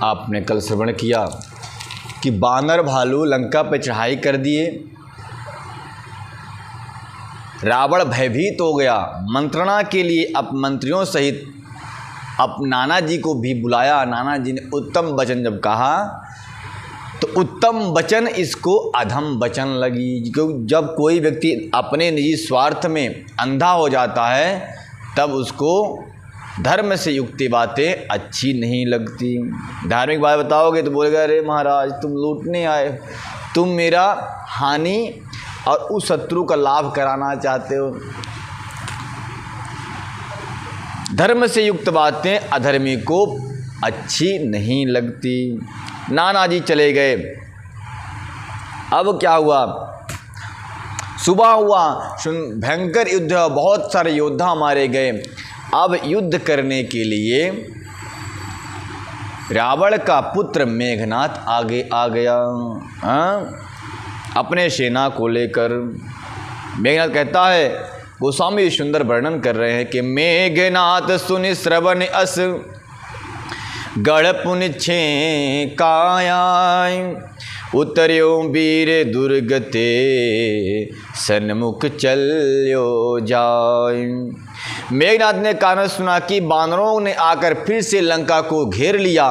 आपने कल श्रवण किया कि बानर भालू लंका पर चढ़ाई कर दिए, रावण भयभीत हो गया। मंत्रणा के लिए अब मंत्रियों सहित अब नाना जी को भी बुलाया। नाना जी ने उत्तम वचन जब कहा तो उत्तम वचन इसको अधम वचन लगी, क्योंकि जब कोई व्यक्ति अपने निजी स्वार्थ में अंधा हो जाता है तब उसको धर्म से युक्त बातें अच्छी नहीं लगती। धार्मिक बात बताओगे तो बोलेगा अरे महाराज तुम लूटने आए, तुम मेरा हानि और उस शत्रु का लाभ कराना चाहते हो। धर्म से युक्त बातें अधर्मी को अच्छी नहीं लगती। नाना जी चले गए। अब क्या हुआ, सुबह हुआ, भयंकर युद्ध, बहुत सारे योद्धा मारे गए। अब युद्ध करने के लिए रावण का पुत्र मेघनाथ आगे आ गया अपने सेना को लेकर। मेघनाथ कहता है, गोस्वामी सुंदर वर्णन कर रहे हैं कि मेघनाथ सुनि श्रवण अस गढ़ पुन छे कायाय उतर्यो वीर दुर्गते सन्मुख चल्यो जाय। मेघनाथ ने कान सुना कि बानरों ने आकर फिर से लंका को घेर लिया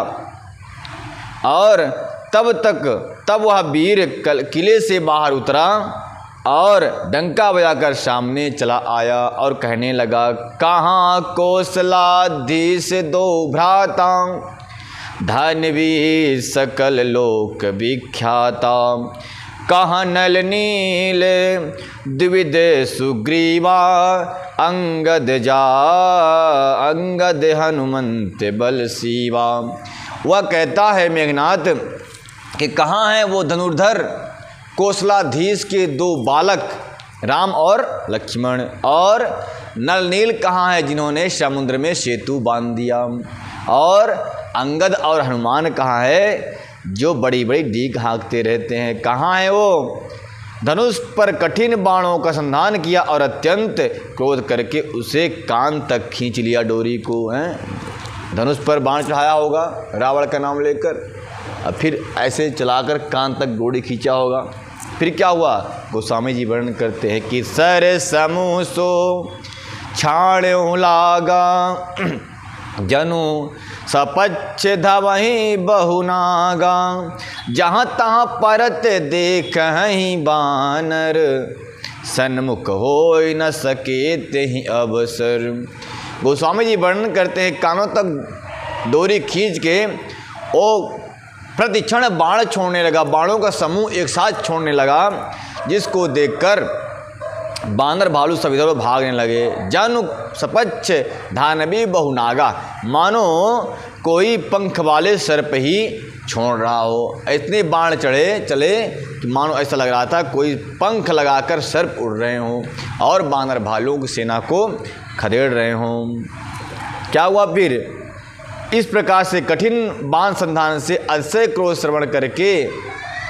और तब वह वीर किले से बाहर उतरा और डंका बजाकर सामने चला आया और कहने लगा, कहाँ कौशलाधीश दो भ्राता धनवीर सकल लोक विख्याता, कहाँ नल नील द्विविध सुग्रीवा अंगद हनुमंत बल शिवा। वह कहता है मेघनाथ कि कहाँ है वो धनुर्धर कौशलाधीश के दो बालक राम और लक्ष्मण, और नल नील कहाँ है जिन्होंने समुद्र में सेतु बांध दिया, और अंगद और हनुमान कहाँ है जो बड़ी बड़ी डीक हाँकते रहते हैं, कहाँ है वो। धनुष पर कठिन बाणों का संधान किया और अत्यंत क्रोध करके उसे कान तक खींच लिया डोरी को। धनुष पर बाण चढ़ाया होगा रावण का नाम लेकर, और फिर ऐसे चलाकर कान तक डोरी खींचा होगा। फिर क्या हुआ, गोस्वामी जी वर्णन करते हैं कि सर समूह सो छाण्यो लागा जनु सपच्छ धवहि बहुनागा, जहाँ तहाँ परत देखहि बानर सन्मुख होय न सके तेहि अवसर। गोस्वामी जी वर्णन करते हैं कानों तक डोरी खींच के ओ प्रतिक्षण बाण छोड़ने लगा, बाणों का समूह एक साथ छोड़ने लगा, जिसको देखकर बानर भालू सब इधर भागने लगे। जनु सपच्छ धानवी बहुनागा, मानो कोई पंख वाले सर्प ही छोड़ रहा हो। इतने बाण चले कि मानो ऐसा लग रहा था कोई पंख लगाकर सर्प उड़ रहे हों और बानर भालुओं की सेना को खदेड़ रहे हों। क्या हुआ फिर, इस प्रकार से कठिन बाण संधान से अतिशय क्रोध श्रवण करके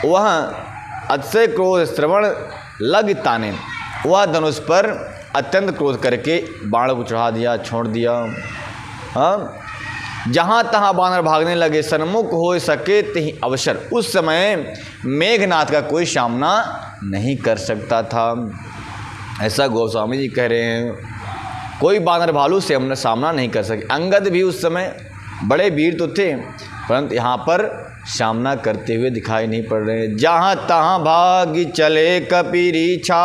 वह अतिशय क्रोध श्रवण लग ताने वह धनुष पर अत्यंत क्रोध करके बाण को चढ़ा दिया, छोड़ दिया। जहाँ तहाँ बानर भागने लगे, सन्मुख हो सके तेहि अवसर। उस समय मेघनाथ का कोई सामना नहीं कर सकता था, ऐसा गोस्वामी जी कह रहे हैं। कोई बानर भालू से हमने सामना नहीं कर सके। अंगद भी उस समय बड़े वीर तो थे, परंतु यहाँ पर सामना करते हुए दिखाई नहीं पड़ रहे। जहाँ तहाँ भाग चले कपीरीछा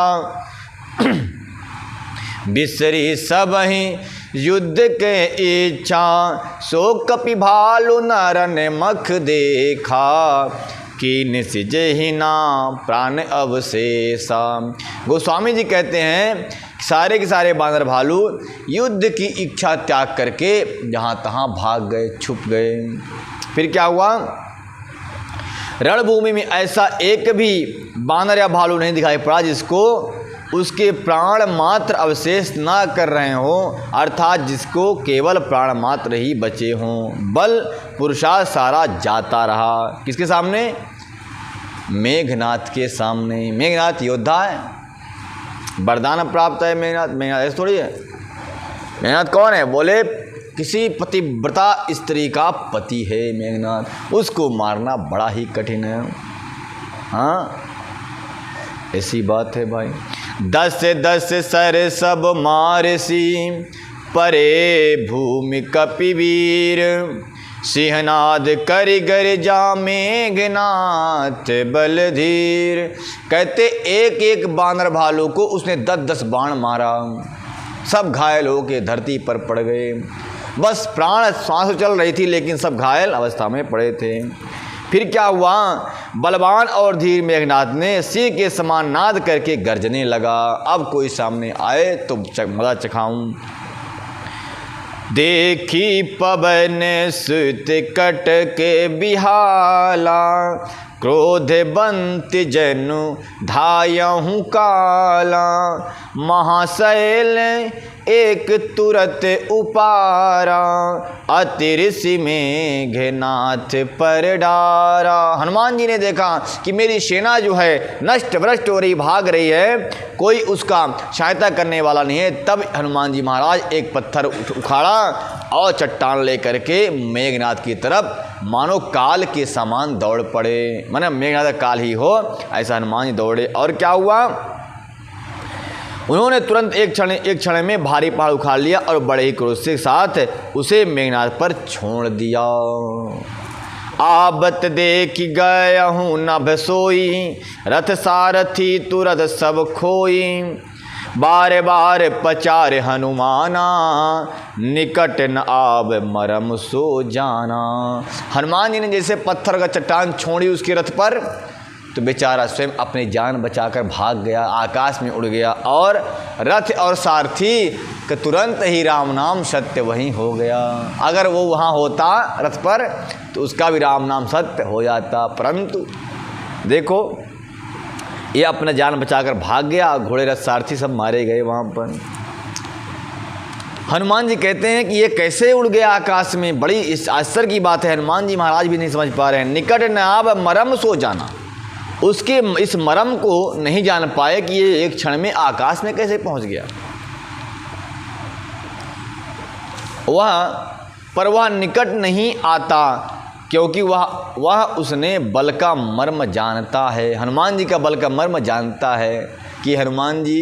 बिसरी सबहि युद्ध के इच्छा, सो कपि भालु नरन मख देखा कीन सिजहि ना प्राण अवशेषा। गोस्वामी जी कहते हैं सारे के सारे बानर भालू युद्ध की इच्छा त्याग करके जहाँ तहाँ भाग गए, छुप गए। फिर क्या हुआ, रणभूमि में ऐसा एक भी बानर या भालू नहीं दिखाई पड़ा जिसको उसके प्राण मात्र अवशेष ना कर रहे हों, अर्थात जिसको केवल प्राण मात्र ही बचे हों। बल पुरुषार्थ सारा जाता रहा किसके सामने, मेघनाथ के सामने। मेघनाथ योद्धा है, वरदान प्राप्त है। मेघनाथ ऐसे थोड़ी है। मेघनाथ कौन है, बोले किसी पतिव्रता स्त्री का पति है मेघनाथ, उसको मारना बड़ा ही कठिन है। हाँ, ऐसी बात है भाई। 10 सर सब मारसी, परे भूमि कपिवीर, सिंहनाद करि गर जा मेघनाथ बलधीर। कहते एक एक बानर भालू को उसने 10 बाण मारा, सब घायल होके धरती पर पड़ गए। बस प्राण श्वास चल रही थी लेकिन सब घायल अवस्था में पड़े थे। फिर क्या हुआ, बलवान और धीर मेघनाथ ने सिंह के समान नाद करके गर्जने लगा, अब कोई सामने आए तो मजा चखाऊं। देखी पवन सुत कट के बिहाला, क्रोध बंत जनु धायहु काला, महाशैल एक तुरत उपारा, अति ऋषि मेघनाथ पर डारा। हनुमान जी ने देखा कि मेरी सेना जो है नष्ट भ्रष्ट हो रही, भाग रही है, कोई उसका सहायता करने वाला नहीं है। तब हनुमान जी महाराज एक पत्थर उखाड़ा और चट्टान लेकर के मेघनाथ की तरफ मानो काल के समान दौड़ पड़े। माने मेघनाथ काल ही हो ऐसा हनुमान जी दौड़े। और क्या हुआ, उन्होंने तुरंत एक क्षण में भारी पहाड़ उखाड़ लिया और बड़े ही क्रोध के साथ उसे मेघनाथ पर छोड़ दिया। आबत देख गया हूँ नभ सोई, रथ सारथी तुरत सब खोई, बार बार पचार हनुमाना, निकट न आब मरम सो जाना। हनुमान जी ने जैसे पत्थर का चट्टान छोड़ी उसके रथ पर, तो बेचारा स्वयं अपनी जान बचाकर भाग गया, आकाश में उड़ गया और रथ और सारथी के तुरंत ही राम नाम सत्य वहीं हो गया। अगर वो वहाँ होता रथ पर तो उसका भी राम नाम सत्य हो जाता, परंतु देखो ये अपना जान बचाकर भाग गया, घोड़े रथ सारथी सब मारे गए वहाँ पर। हनुमान जी कहते हैं कि ये कैसे उड़ गया आकाश में, बड़ी इस आश्चर्य की बात है, हनुमान जी महाराज भी नहीं समझ पा रहे हैं। निकट न आब मरम सो जाना, उसके इस मरम को नहीं जान पाए कि ये एक क्षण में आकाश में कैसे पहुंच गया। वह निकट नहीं आता क्योंकि वह उसने बल का मर्म जानता है। हनुमान जी का बल का मर्म जानता है कि हनुमान जी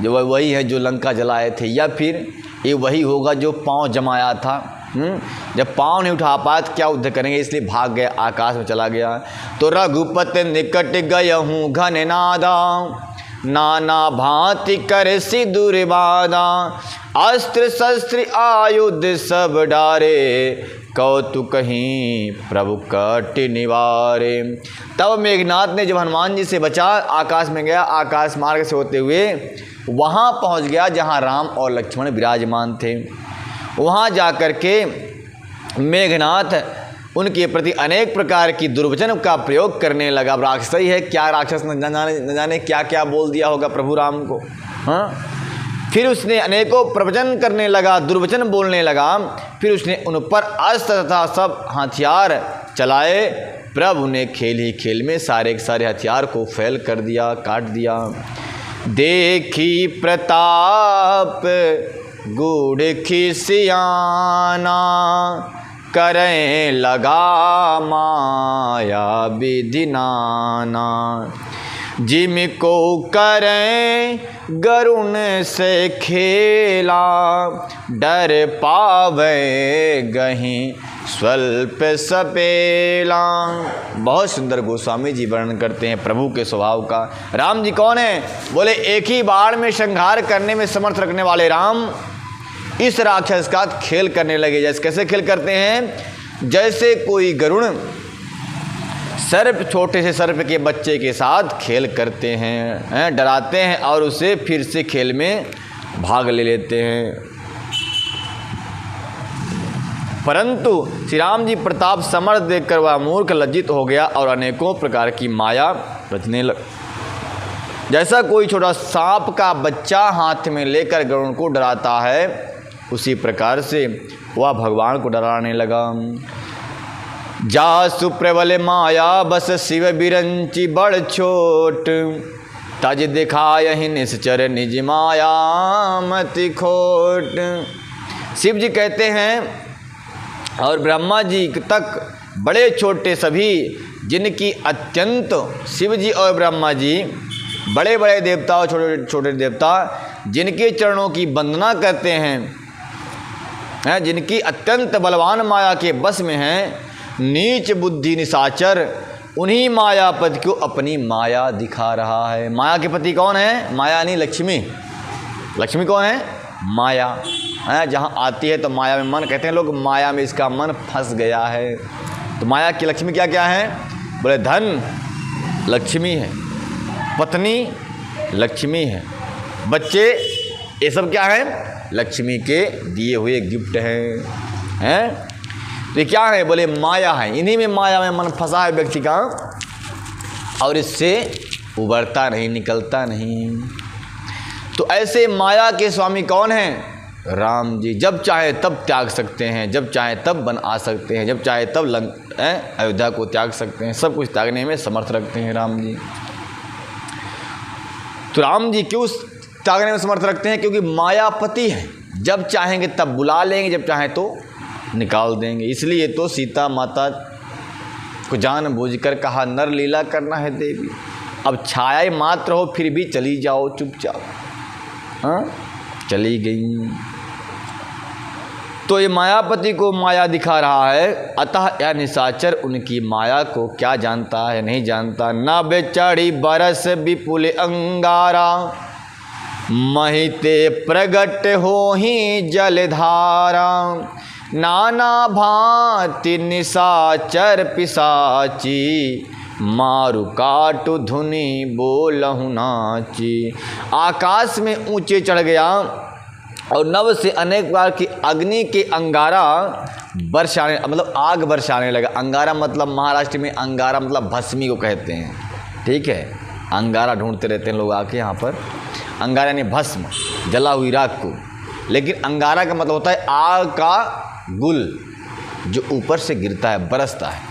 जो वही है जो लंका जलाए थे, या फिर ये वही होगा जो पांव जमाया था। जब पाँव नहीं उठा पाया तो क्या युद्ध करेंगे, इसलिए भाग गया, आकाश में चला गया। तो रघुपत निकट गय हूँ घन नादा, नाना भांति कर सिदुर बाधा, अस्त्र शस्त्र आयुध सब डारे, कौतुक कहीं प्रभु कट निवारे। तब मेघनाथ ने जब हनुमान जी से बचा, आकाश में गया, आकाश मार्ग से होते हुए वहाँ पहुँच गया जहाँ राम और लक्ष्मण विराजमान थे। वहाँ जाकर के मेघनाथ उनके प्रति अनेक प्रकार की दुर्वचन का प्रयोग करने लगा। राक्षस ही है क्या, राक्षस न जाने क्या क्या बोल दिया होगा प्रभु राम को। हाँ, फिर उसने अनेकों प्रवचन करने लगा, दुर्वचन बोलने लगा। फिर उसने उन पर अस्त्र तथा सब हथियार चलाए। प्रभु ने खेल ही खेल में सारे के सारे हथियार को फैल कर दिया, काट दिया। देखी प्रताप गूढ़ खिसियाना, करें लगा माया विधि नाना, जिनको करें गरुण से खेला, डर पावे गहीं स्वल्प सपेला। बहुत सुंदर गोस्वामी जी वर्णन करते हैं प्रभु के स्वभाव का। राम जी कौन है, बोले एक ही बाण में संहार करने में समर्थ रखने वाले राम इस राक्षस का खेल करने लगे। जैसे कैसे खेल करते हैं, जैसे कोई गरुण सर्प, छोटे से सर्प के बच्चे के साथ खेल करते हैं, डराते हैं और उसे फिर से खेल में भाग ले लेते हैं। परंतु श्री राम जी प्रताप समर्थ देखकर वह मूर्ख लज्जित हो गया और अनेकों प्रकार की माया रचने लगा। जैसा कोई छोटा सांप का बच्चा हाथ में लेकर गरुड़ को डराता है, उसी प्रकार से वह भगवान को डराने लगा। जा सुप्रबल माया बस शिव बिरंची बड़ छोट, तज दिखायहि निश्चर निज माया मति खोट। शिव जी कहते हैं और ब्रह्मा जी तक बड़े छोटे सभी जिनकी अत्यंत, शिव जी और ब्रह्मा जी बड़े बड़े देवता और छोटे छोटे देवता जिनके चरणों की वंदना करते हैं, जिनकी अत्यंत बलवान माया के बस में हैं, नीच बुद्धि निशाचर उन्हीं मायापति को अपनी माया दिखा रहा है। माया के पति कौन है? माया नहीं, लक्ष्मी। लक्ष्मी कौन है? माया है। जहाँ आती है तो माया में मन, कहते हैं लोग माया में इसका मन फंस गया है। तो माया की लक्ष्मी क्या क्या है? बोले धन लक्ष्मी है, पत्नी लक्ष्मी है, बच्चे, ये सब क्या है? लक्ष्मी के दिए हुए गिफ्ट हैं। तो ये क्या है? बोले माया है। इन्हीं में माया में मन फंसा है व्यक्ति का और इससे उबरता नहीं, निकलता नहीं। तो ऐसे माया के स्वामी कौन हैं? राम जी। जब चाहे तब त्याग सकते हैं, जब चाहे तब वन आ सकते हैं, जब चाहे तब अयोध्या को त्याग सकते हैं। सब कुछ त्यागने में समर्थ रखते हैं राम जी। तो राम जी क्यों त्यागने में समर्थ रखते हैं? क्योंकि मायापति हैं। जब चाहेंगे तब बुला लेंगे, जब चाहें तो निकाल देंगे। इसलिए तो सीता माता को जानबूझकर कहा नर लीला करना है देवी, अब छाया मात्र हो फिर भी चली जाओ चुपचाप। हाँ, चली गई। तो ये मायापति को माया दिखा रहा है। अतः यह निशाचर उनकी माया को क्या जानता है? नहीं जानता। न बेचारी बरस विपुल अंगारा, महिते प्रगट हो ही जलधारा, नाना भांति निशाचर पिशाची, मारु काटु धुनि बोलहु नाची। आकाश में ऊंचे चढ़ गया और नभ से अनेक प्रकार की अग्नि के अंगारा बरसाने, मतलब आग बरसाने लगा। अंगारा मतलब महाराष्ट्र में अंगारा मतलब भस्मी को कहते हैं, ठीक है। अंगारा ढूंढते रहते हैं लोग आके यहाँ पर। अंगारा यानी भस्म, जला हुई राख को। लेकिन अंगारा का मतलब होता है आग का गुल जो ऊपर से गिरता है, बरसता है।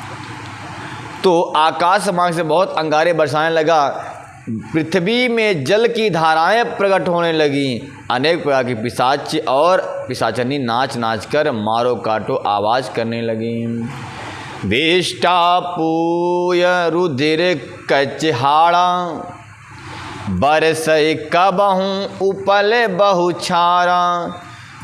तो आकाश मार्ग से बहुत अंगारे बरसाने लगा। पृथ्वी में जल की धाराएं प्रकट होने लगी। अनेक प्रकार की पिशाच और पिशाचनी नाच नाच कर मारो काटो आवाज करने लगी। विष्टा पूय रुधिर कचहाड़ा, बरसई कबहूँ उपल बहुछारा,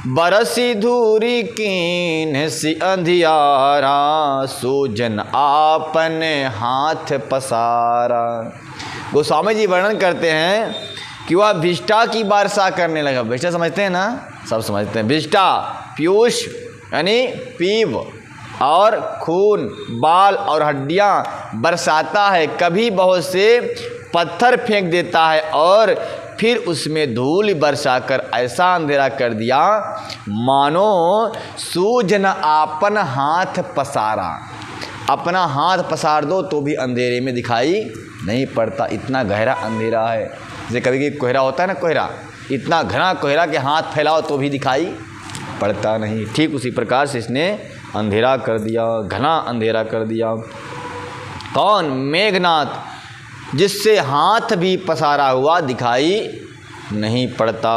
बरसी धूरी कीन सी अंधियारा, सूजन आपने हाथ पसारा। गोस्वामी जी वर्णन करते हैं कि वह विष्टा की वर्षा करने लगा। विष्टा समझते हैं ना? सब समझते हैं। विष्टा पीयूष यानी पीव और खून, बाल और हड्डियाँ बरसाता है। कभी बहुत से पत्थर फेंक देता है और फिर उसमें धूल बरसाकर ऐसा अंधेरा कर दिया मानो सूझ न आपन हाथ पसारा। अपना हाथ पसार दो तो भी अंधेरे में दिखाई नहीं पड़ता, इतना गहरा अंधेरा है। जैसे कभी कभी कोहरा होता है ना, कोहरा, इतना घना कोहरा कि हाथ फैलाओ तो भी दिखाई पड़ता नहीं। ठीक उसी प्रकार से इसने अंधेरा कर दिया, घना अंधेरा कर दिया। कौन? मेघनाथ, जिससे हाथ भी पसारा हुआ दिखाई नहीं पड़ता।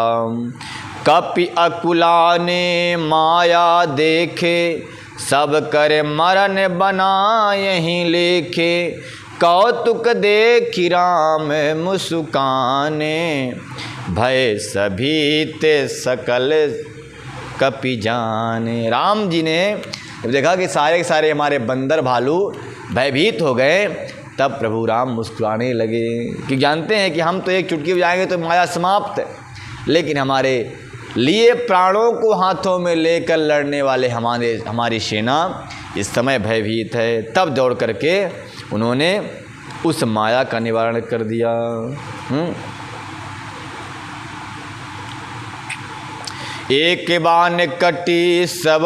कपि अकुला ने माया देखे, सब कर मरण बना यहीं लेखे, कौतुक देखी राम मुस्काने, भय सभी ते सकल कपि जाने। राम जी ने जब देखा कि सारे के सारे हमारे बंदर भालू भयभीत हो गए, तब प्रभु राम मुस्कुराने लगे कि जानते हैं कि हम तो एक चुटकी बजाएंगे तो माया समाप्त है, लेकिन हमारे लिए प्राणों को हाथों में लेकर लड़ने वाले हमारी सेना इस समय भयभीत है। तब दौड़ करके उन्होंने उस माया का निवारण कर दिया। एक बान कटी सब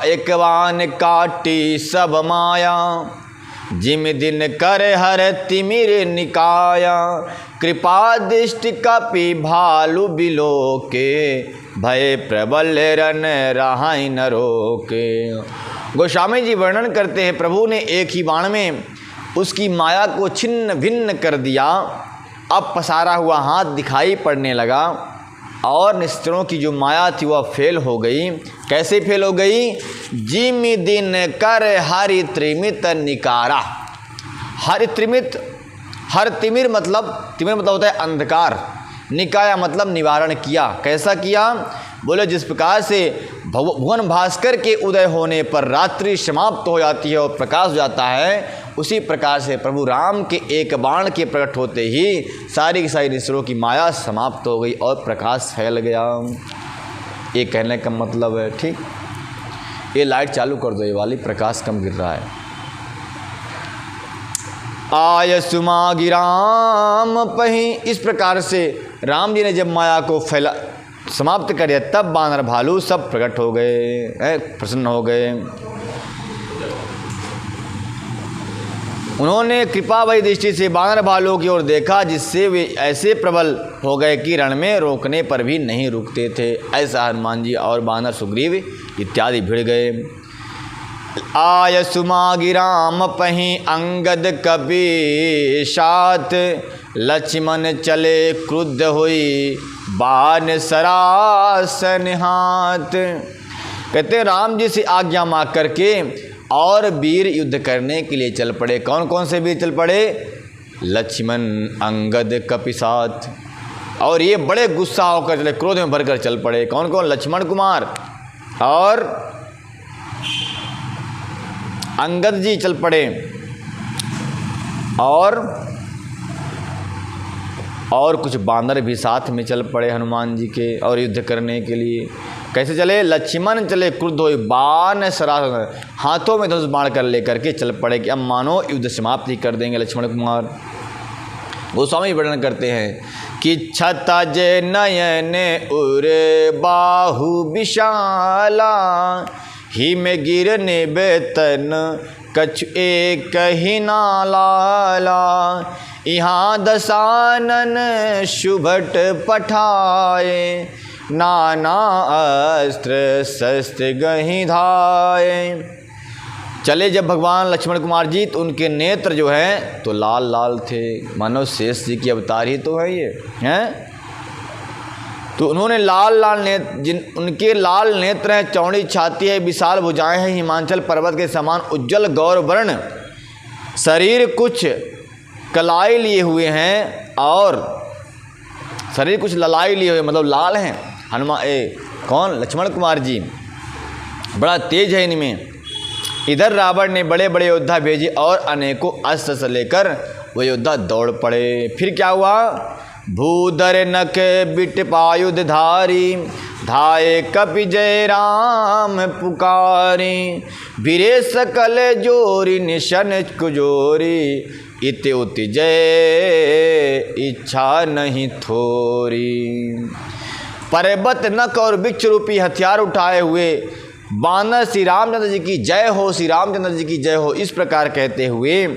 एक बान काटी सब माया, जिम दिन कर हर तिमिर निकाया, कृपा दृष्टि कपि भालु बिलो के, भय प्रबल रन रहाई न रोके। गोस्वामी जी वर्णन करते हैं प्रभु ने एक ही बाण में उसकी माया को छिन्न भिन्न कर दिया। अब पसारा हुआ हाथ दिखाई पड़ने लगा और निश्चरों की जो माया थी वह फेल हो गई। कैसे फेल हो गई? जिमि दिन कर हरि त्रिमित निकारा। हरि त्रिमित, हर तिमिर मतलब होता है अंधकार, निकाया मतलब निवारण किया। कैसा किया? बोले जिस प्रकार से भुवन भास्कर के उदय होने पर रात्रि समाप्त हो जाती है और प्रकाश हो जाता है, उसी प्रकार से प्रभु राम के एक बाण के प्रकट होते ही सारी की सारी निश्चरों की माया समाप्त हो गई और प्रकाश फैल गया। ये कहने का मतलब है, ठीक। ये लाइट चालू कर दो, ये वाली प्रकाश कम गिर रहा है। आय सुमा गिराम पही। इस प्रकार से राम जी ने जब माया को फैला समाप्त कर दिया, तब बानर भालू सब प्रकट हो गए, प्रसन्न हो गए। उन्होंने कृपा भई दृष्टि से बानर भालुओं की ओर देखा, जिससे वे ऐसे प्रबल हो गए कि रण में रोकने पर भी नहीं रुकते थे। ऐसा हनुमान जी और बानर सुग्रीव इत्यादि भिड़ गए। आय सुमा गिराम पही अंगद कपि साथ, लक्ष्मण चले क्रुद्ध हुई बाण सरासन हाथ। कहते राम जी से आज्ञा मांग करके और वीर युद्ध करने के लिए चल पड़े। कौन कौन से वीर चल पड़े? लक्ष्मण, अंगद, कपि साथ। और ये बड़े गुस्सा होकर चले, क्रोध में भरकर चल पड़े। कौन कौन? लक्ष्मण कुमार और अंगद जी चल पड़े, और कुछ बांदर भी साथ में चल पड़े हनुमान जी के और युद्ध करने के लिए। कैसे चले? लक्ष्मण चले क्रुद्ध हुए बाण सरासन, हाथों में धनुष बाण कर लेकर के चल पड़े कि अब मानो युद्ध समाप्ति कर देंगे लक्ष्मण कुमार। गोस्वामी वर्णन करते हैं कि छतज नयन उर बाहु विशाला, हिम गिरने बेतन कछु एक ही नाला। यहाँ दसानन शुभट पठाए, नाना अस्त्र शस्त्र गहि धाये। चले जब भगवान लक्ष्मण कुमार जी, तो उनके नेत्र जो हैं तो लाल लाल थे, मानो शेष जी की अवतार ही तो है ये हैं। तो उन्होंने लाल लाल नेत्र, उनके लाल नेत्र हैं, चौड़ी छाती है, विशाल भुजाएं हैं, हिमाचल पर्वत के समान उज्जवल गौर वर्ण शरीर, कुछ कलाई लिए हुए हैं और शरीर कुछ ललाई लिए हुए, मतलब लाल हैं। हनुमान कौन? लक्ष्मण कुमार जी, बड़ा तेज है इनमें। इधर रावण ने बड़े बड़े योद्धा भेजे और अनेकों अस्त्र से लेकर वो योद्धा दौड़ पड़े। फिर क्या हुआ? भूधर नख बिट पायुध धारी, धाये कपि जय राम पुकारी। वीरे सकल जोरी निशन कुजोरी, इति उति जय इच्छा नहीं थोरी। पर्वत नख और वृक्ष रूपी हथियार उठाए हुए बानर श्री रामचंद्र जी की जय हो, श्री रामचंद्र जी की जय हो, इस प्रकार कहते हुए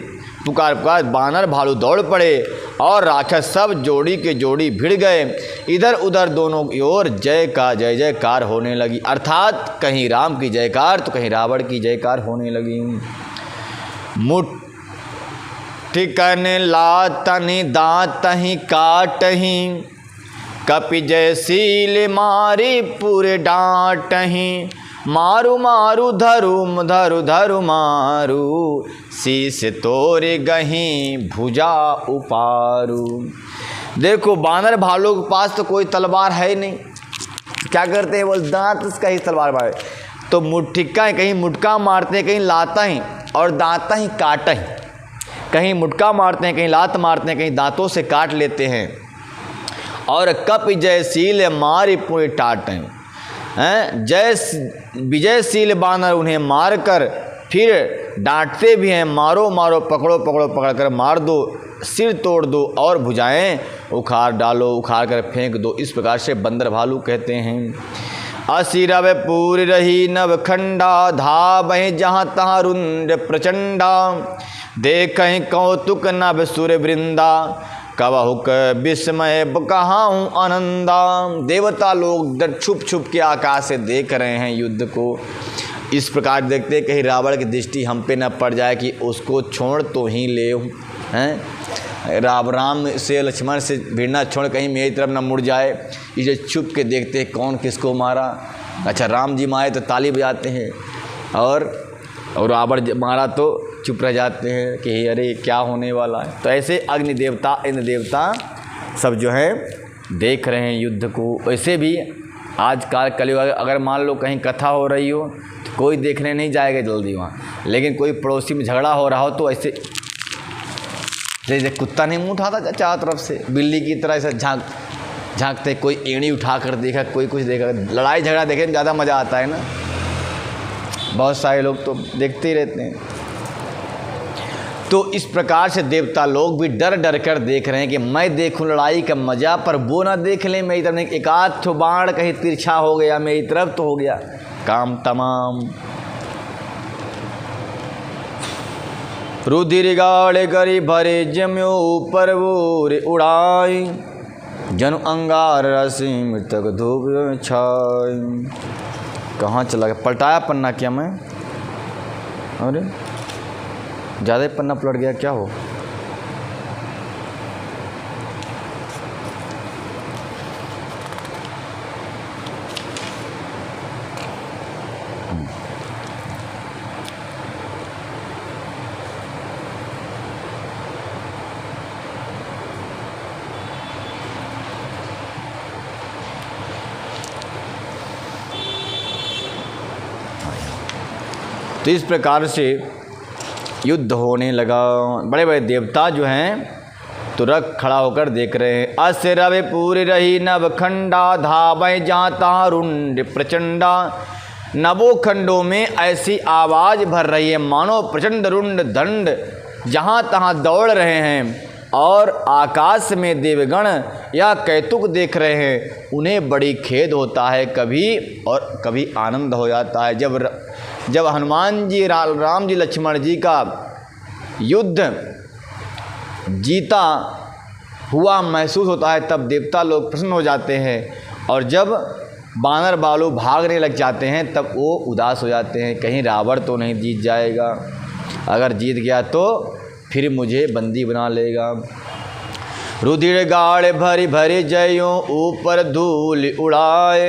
पुकार पुकार बानर भालू दौड़ पड़े और राक्षस सब जोड़ी के जोड़ी भिड़ गए। इधर उधर दोनों की ओर जय का जय जयकार होने लगी, अर्थात कहीं राम की जयकार तो कहीं रावण की जयकार होने लगी। मुट्ठिकन लातनि दाँतहि काटहि, कपि जय सील मारी पुर डांटहि। मारू मारू धरु धरु धरु मारू, शीश तोरे गहीं भुजा उपारू। देखो बानर भालू के पास तो कोई तलवार है ही नहीं, क्या करते हैं? बोल दांत उसका ही तलवार मारे, तो मुट्ठिका कहीं मुटका मारते हैं, कहीं लाता ही और दांता ही काटा ही। कहीं मुटका मारते हैं, कहीं लात मारते हैं, कहीं दांतों से काट लेते हैं। और कपि जयशील मारी पूरी टाटें हैं, विजयशील बानर उन्हें मारकर फिर डांटते भी हैं, मारो मारो पकड़ो पकड़ो पकड़ कर मार दो, सिर तोड़ दो और भुजाएं उखाड़ डालो, उखाड़ कर फेंक दो। इस प्रकार से बंदर भालू कहते हैं। असिरव पूरी रही नवखंडा, धावहि जहाँ तहाँ रुंड प्रचंडा। देखहि कौतुक नभ सुर वृंदा, कबहुक विस्मय कहाऊँ आनंदा। देवता लोग छुप छुप के आकाश से देख रहे हैं युद्ध को। इस प्रकार देखते कहीं रावण की दृष्टि हम पे न पड़ जाए कि उसको छोड़ तो ही ले हैं। राम से लक्ष्मण से भिड़ना छोड़ कहीं मेरी तरफ न मुड़ जाए, इसे छुप के देखते हैं कौन किसको मारा। अच्छा, राम जी मारे तो ताली बजाते हैं, और रावण मारा तो चुप रह जाते हैं कि अरे क्या होने वाला है। तो ऐसे अग्नि देवता, इंद्र देवता सब जो है देख रहे हैं युद्ध को। वैसे भी आज काल कलयुग, अगर मान लो कहीं कथा हो रही हो तो कोई देखने नहीं जाएगा जल्दी वहाँ, लेकिन कोई पड़ोसी में झगड़ा हो रहा हो तो ऐसे जैसे कुत्ता नहीं मुँह उठाता चारों तरफ से, बिल्ली की तरह ऐसा झांकते, कोई एड़ी उठा कर देखा, कोई कुछ देखा। लड़ाई झगड़ा देखे में ज़्यादा मज़ा आता है ना, बहुत सारे लोग तो देखते ही रहते हैं। तो इस प्रकार से देवता लोग भी डर डर कर देख रहे हैं कि मैं देखूं लड़ाई का मज़ा, पर वो ना देख लें मेरी तरफ, एक आध बाण कहीं तिरछा हो गया मेरी तरफ तो हो गया काम तमाम। रुधिर गाड़े करी भरे जम्यो ऊपर वो उड़ाई, जनु अंगार रसी मृतक धूप छाई। कहाँ चला गया? पलटाया पन्ना क्या मैं? अरे ज़्यादा पन्ना पलट गया, क्या हो? तो इस प्रकार से युद्ध होने लगा। बड़े बड़े देवता जो हैं तो रख खड़ा होकर देख रहे हैं। अस्य रवि पूरी रही नवखंडा, धावै जाता रुंड प्रचंडा। नवों खंडों में ऐसी आवाज़ भर रही है मानो प्रचंड रुंड दंड जहाँ तहाँ दौड़ रहे हैं, और आकाश में देवगण या कैतुक देख रहे हैं। उन्हें बड़ी खेद होता है कभी, और कभी आनंद हो जाता है। जब हनुमान जी, राम जी, लक्ष्मण जी का युद्ध जीता हुआ महसूस होता है तब देवता लोग प्रसन्न हो जाते हैं, और जब बानर बालू भागने लग जाते हैं तब वो उदास हो जाते हैं, कहीं रावण तो नहीं जीत जाएगा, अगर जीत गया तो फिर मुझे बंदी बना लेगा। रुधिर गाड़ भरी भरी जयों ऊपर धूल उड़ाए,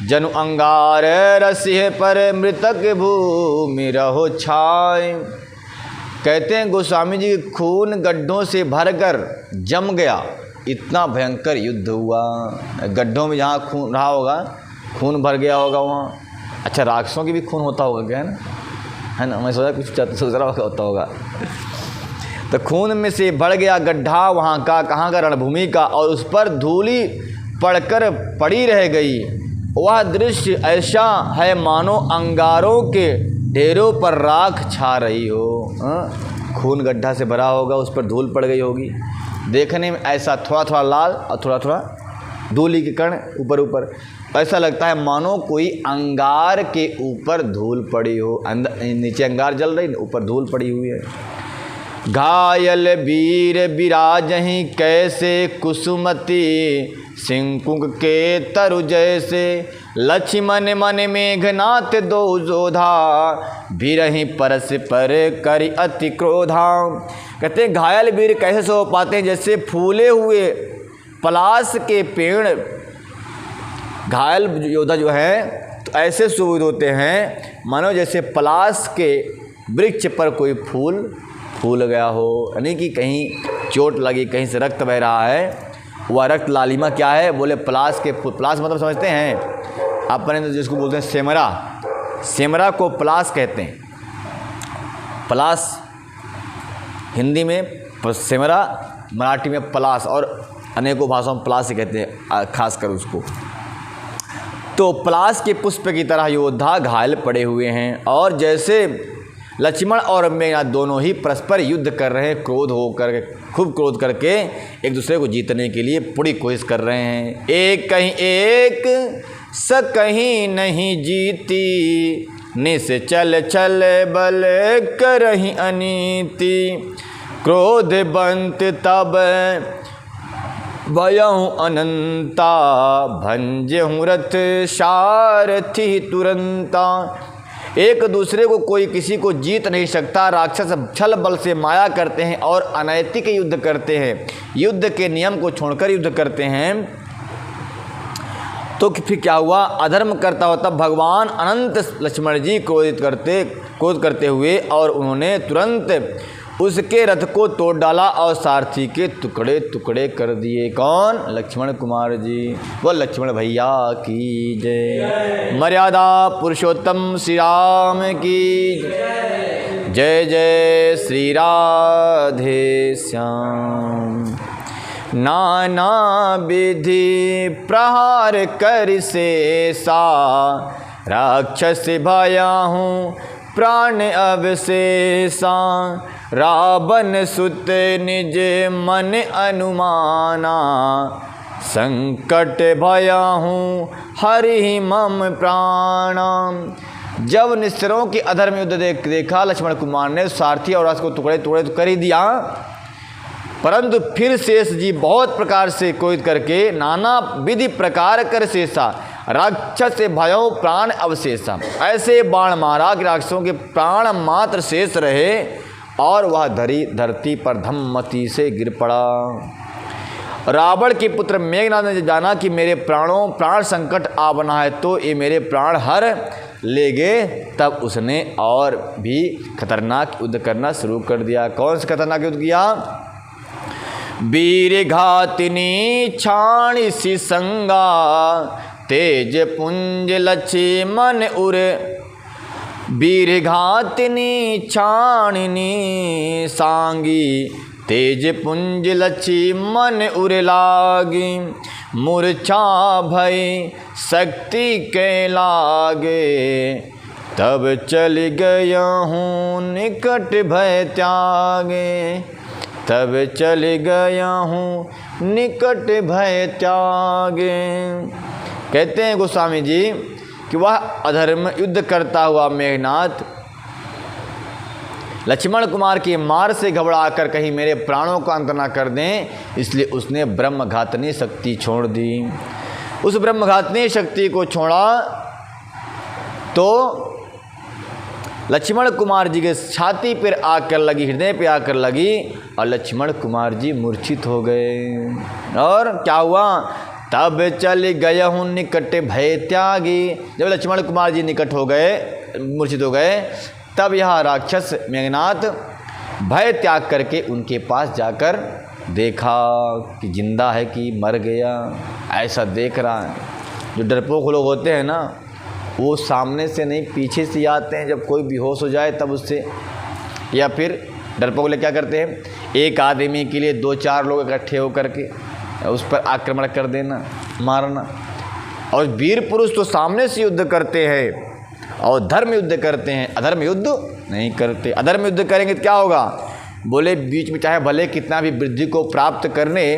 जनु अंगार रसिह पर मृतक भूमि रहो छाए। कहते हैं गोस्वामी जी, खून गड्ढों से भरकर जम गया, इतना भयंकर युद्ध हुआ। गड्ढों में जहाँ खून रहा होगा, खून भर गया होगा वहाँ। अच्छा, राक्षसों की भी खून होता होगा क्या, है ना? मैं सोचा कुछ दूसरा होता होगा। तो खून में से भर गया गड्ढा वहाँ का, कहाँ का? रणभूमि का, और उस पर धूली पड़कर पड़ी रह गई। वह दृश्य ऐसा है मानो अंगारों के ढेरों पर राख छा रही हो। खून गड्ढा से भरा होगा, उस पर धूल पड़ गई होगी, देखने में ऐसा थोड़ा थोड़ा लाल और थोड़ा थोड़ा धूली के कण ऊपर ऊपर, ऐसा लगता है मानो कोई अंगार के ऊपर धूल पड़ी हो। अंदर नीचे अंगार जल रही, ऊपर धूल पड़ी हुई है। घायल वीर विराजहीं कैसे कुसुमती, सिंकुक के तरु जैसे लक्ष्मण मन मेघनाथ दो जोधा, बिरही परस पर करि अति क्रोधा। कहते हैं घायल वीर कैसे सो पाते हैं? जैसे फूले हुए पलाश के पेड़, घायल योद्धा जो है तो ऐसे सुबुद होते हैं मानो जैसे पलाश के वृक्ष पर कोई फूल गया हो, यानी कि कहीं चोट लगी, कहीं से रक्त बह रहा है। वह रक्त लालिमा क्या है? बोले पलाश के फूल। पलाश मतलब समझते हैं अपने, तो जिसको बोलते हैं सेमरा, सेमरा को पलाश कहते हैं। पलाश हिंदी में सेमरा, मराठी में पलाश, और अनेकों भाषाओं में पलाश ही कहते हैं खासकर उसको। तो पलाश के पुष्प की तरह योद्धा घायल पड़े हुए हैं, और जैसे लक्ष्मण और मेघनाथ दोनों ही परस्पर युद्ध कर रहे हैं, क्रोध होकर, खूब क्रोध करके एक दूसरे को जीतने के लिए पूरी कोशिश कर रहे हैं। एक कहीं एक स कहीं नहीं जीती, निश्चल छल बल करहि अनीति। क्रोध बंत तब भयहु अनंता, भंजहु रथ सारथी तुरंता। एक दूसरे को कोई किसी को जीत नहीं सकता। राक्षस छल बल से माया करते हैं और अनैतिक युद्ध करते हैं, युद्ध के नियम को छोड़कर युद्ध करते हैं। तो फिर क्या हुआ, अधर्म करता हुआ तब भगवान अनंत लक्ष्मण जी क्रोध करते हुए और उन्होंने तुरंत उसके रथ को तोड़ डाला और सारथी के टुकड़े टुकड़े कर दिए। कौन? लक्ष्मण कुमार जी। वो लक्ष्मण भैया की जय। मर्यादा पुरुषोत्तम श्री राम की जय। जय श्री राधे श्याम। नाना विधि प्रहार कर शेषा, राक्षस भयाहूँ प्राण अवशेषा। रावण सुत निज मन अनुमाना, संकट भयाहूँ हरि मम प्राणा। जब निस्सरों के अधर्म युद्ध देखा लक्ष्मण कुमार ने, सारथी और रथ को टुकड़े टुकड़े तो कर ही दिया, परंतु फिर शेष जी बहुत प्रकार से क्रोध करके नाना विधि प्रकार कर शेषा, राक्षस से भयों प्राण अवशेषा। ऐसे बाण मारा कि राक्षसों के प्राण मात्र शेष रहे और वह धरती पर धम्मती से गिर पड़ा। रावण के पुत्र मेघनाथ ने जाना कि मेरे प्राण संकट आ बना है तो ये मेरे प्राण हर ले गए, तब उसने और भी खतरनाक युद्ध करना शुरू कर दिया। कौन सा खतरनाक युद्ध किया? वीर घातिनी छाणी सी संगा, तेज पुंज लक्ष्मण उर। वीर घातिनी छाणनी सांगी, तेज पुंज लक्ष्मण उर लागी। मूर्छा भय शक्ति के लागे, तब चल गया हूँ निकट भय त्यागे। तब चल गया हूँ निकट भय त्यागे। कहते हैं गोस्वामी जी कि वह अधर्म युद्ध करता हुआ मेघनाथ लक्ष्मण कुमार की मार से घबरा कर कहीं मेरे प्राणों का अंत न कर दें, इसलिए उसने ब्रह्मघातनी शक्ति छोड़ दी। उस ब्रह्मघातनी शक्ति को छोड़ा तो लक्ष्मण कुमार जी के छाती पर आकर लगी, हृदय पे आकर लगी और लक्ष्मण कुमार जी मूर्छित हो गए। और क्या हुआ? तब चल गया हूँ निकट भय त्यागी। जब लक्ष्मण कुमार जी निकट हो गए, मूर्छित हो गए, तब यह राक्षस मेघनाथ भय त्याग करके उनके पास जाकर देखा कि जिंदा है कि मर गया, ऐसा देख रहा है। जो डरपोक लोग होते हैं ना, वो सामने से नहीं पीछे से आते हैं। जब कोई बेहोश हो जाए तब उससे, या फिर डरपोक लोग क्या करते हैं, एक आदमी के लिए 2-4 लोग इकट्ठे होकर के उस पर आक्रमण कर देना, मारना। और वीर पुरुष तो सामने से युद्ध करते हैं और धर्म युद्ध करते हैं, अधर्म युद्ध नहीं करते। अधर्म युद्ध करेंगे तो क्या होगा? बोले बीच में चाहे भले कितना भी वृद्धि को प्राप्त करने,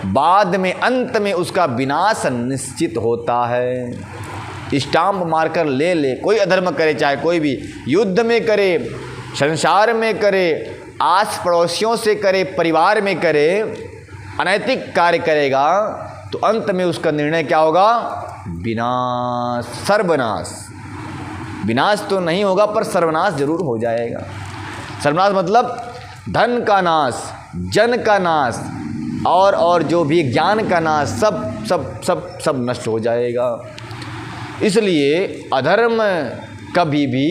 बाद में अंत में उसका विनाश निश्चित होता है। स्टाम्प मारकर ले कोई अधर्म करे, चाहे कोई भी युद्ध में करे, संसार में करे, आस पड़ोसियों से करे, परिवार में करे, अनैतिक कार्य करेगा तो अंत में उसका निर्णय क्या होगा? विनाश, सर्वनाश। विनाश तो नहीं होगा पर सर्वनाश जरूर हो जाएगा। सर्वनाश मतलब धन का नाश, जन का नाश और जो भी ज्ञान का नाश, सब सब सब सब नष्ट हो जाएगा। इसलिए अधर्म कभी भी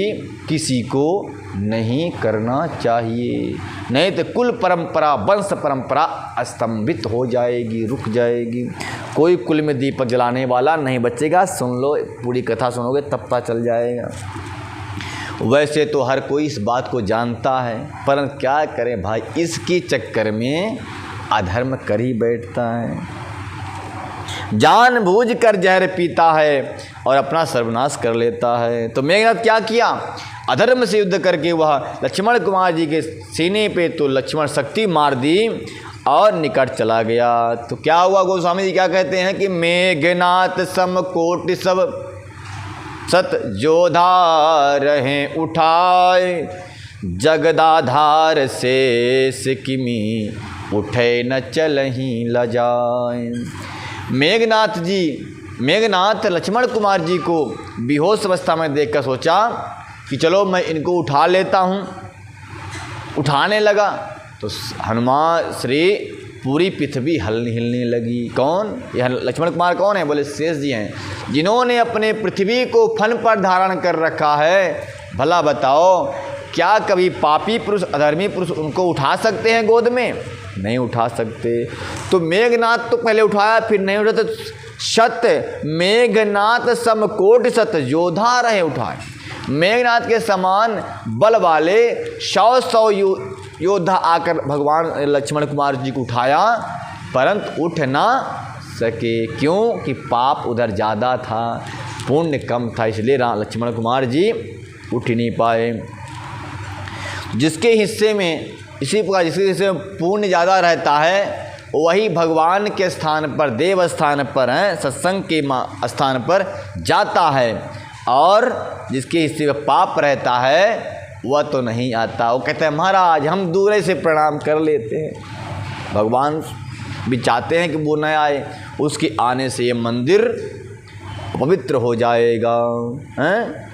किसी को नहीं करना चाहिए, नहीं तो कुल परंपरा, वंश परंपरा अस्तंभित हो जाएगी, रुक जाएगी। कोई कुल में दीपक जलाने वाला नहीं बचेगा। सुन लो, पूरी कथा सुनोगे तब पता चल जाएगा। वैसे तो हर कोई इस बात को जानता है, पर क्या करें भाई, इसके चक्कर में अधर्म कर ही बैठता है, जानबूझ कर जहर पीता है और अपना सर्वनाश कर लेता है। तो मेघनाथ क्या किया? अधर्म से युद्ध करके वह लक्ष्मण कुमार जी के सीने पे तो लक्ष्मण शक्ति मार दी और निकट चला गया। तो क्या हुआ? गोस्वामी जी क्या कहते हैं कि मेघनाथ समकोटि सब सत जोधा रहें उठाए, जगदाधार शेष किमी उठे न चलहीं लजाए। मेघनाथ लक्ष्मण कुमार जी को बेहोश अवस्था में देखकर सोचा कि चलो मैं इनको उठा लेता हूँ। उठाने लगा तो हनुमान श्री पूरी पृथ्वी हिलने लगी। कौन? यह लक्ष्मण कुमार कौन है? बोले शेष जी हैं, जिन्होंने अपने पृथ्वी को फन पर धारण कर रखा है। भला बताओ, क्या कभी पापी पुरुष, अधर्मी पुरुष उनको उठा सकते हैं गोद में? नहीं उठा सकते। तो मेघनाथ तो पहले उठाया, फिर नहीं उठा तो शत मेघनाथ समकोटि शत योधा रहे उठाए। मेघनाथ के समान बल वाले 100 योद्धा आकर भगवान लक्ष्मण कुमार जी को उठाया, परंतु उठ ना सके। क्यों? कि पाप उधर ज़्यादा था, पुण्य कम था, इसलिए लक्ष्मण कुमार जी उठ नहीं पाए। जिसके हिस्से में इसी प्रकार जिसके हिस्से में पुण्य ज़्यादा रहता है वही भगवान के स्थान पर, देव स्थान पर हैं, सत्संग के स्थान पर जाता है, और जिसके हिस्से में पाप रहता है वह तो नहीं आता। वो कहते हैं महाराज हम दूर से प्रणाम कर लेते हैं। भगवान भी चाहते हैं कि वो न आए, उसके आने से ये मंदिर पवित्र हो जाएगा, हैं?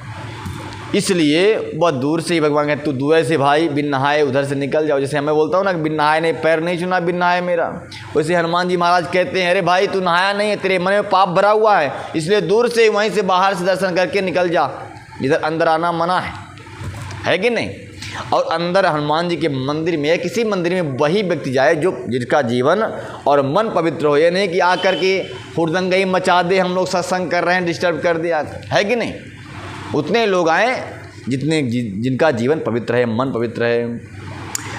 इसलिए वह दूर से ही भगवान कहते तू दूर से भाई बिन नहाए उधर से निकल जाओ। जैसे मैं बोलता हूँ ना कि बिन नहाए नहीं, पैर नहीं छूना बिन नहाए मेरा, वैसे हनुमान जी महाराज कहते हैं अरे भाई तू नहाया नहीं है, तेरे मन में पाप भरा हुआ है, इसलिए दूर से वहीं से बाहर से दर्शन करके निकल जा, इधर अंदर आना मना है कि नहीं। और अंदर हनुमान जी के मंदिर में, किसी मंदिर में वही व्यक्ति जाए जो जिसका जीवन और मन पवित्र हो। ये नहीं कि आकर के हुड़दंगई मचा दे, हम लोग सत्संग कर रहे हैं डिस्टर्ब कर दिया, है कि नहीं। उतने लोग आए जिनका जीवन पवित्र है, मन पवित्र है।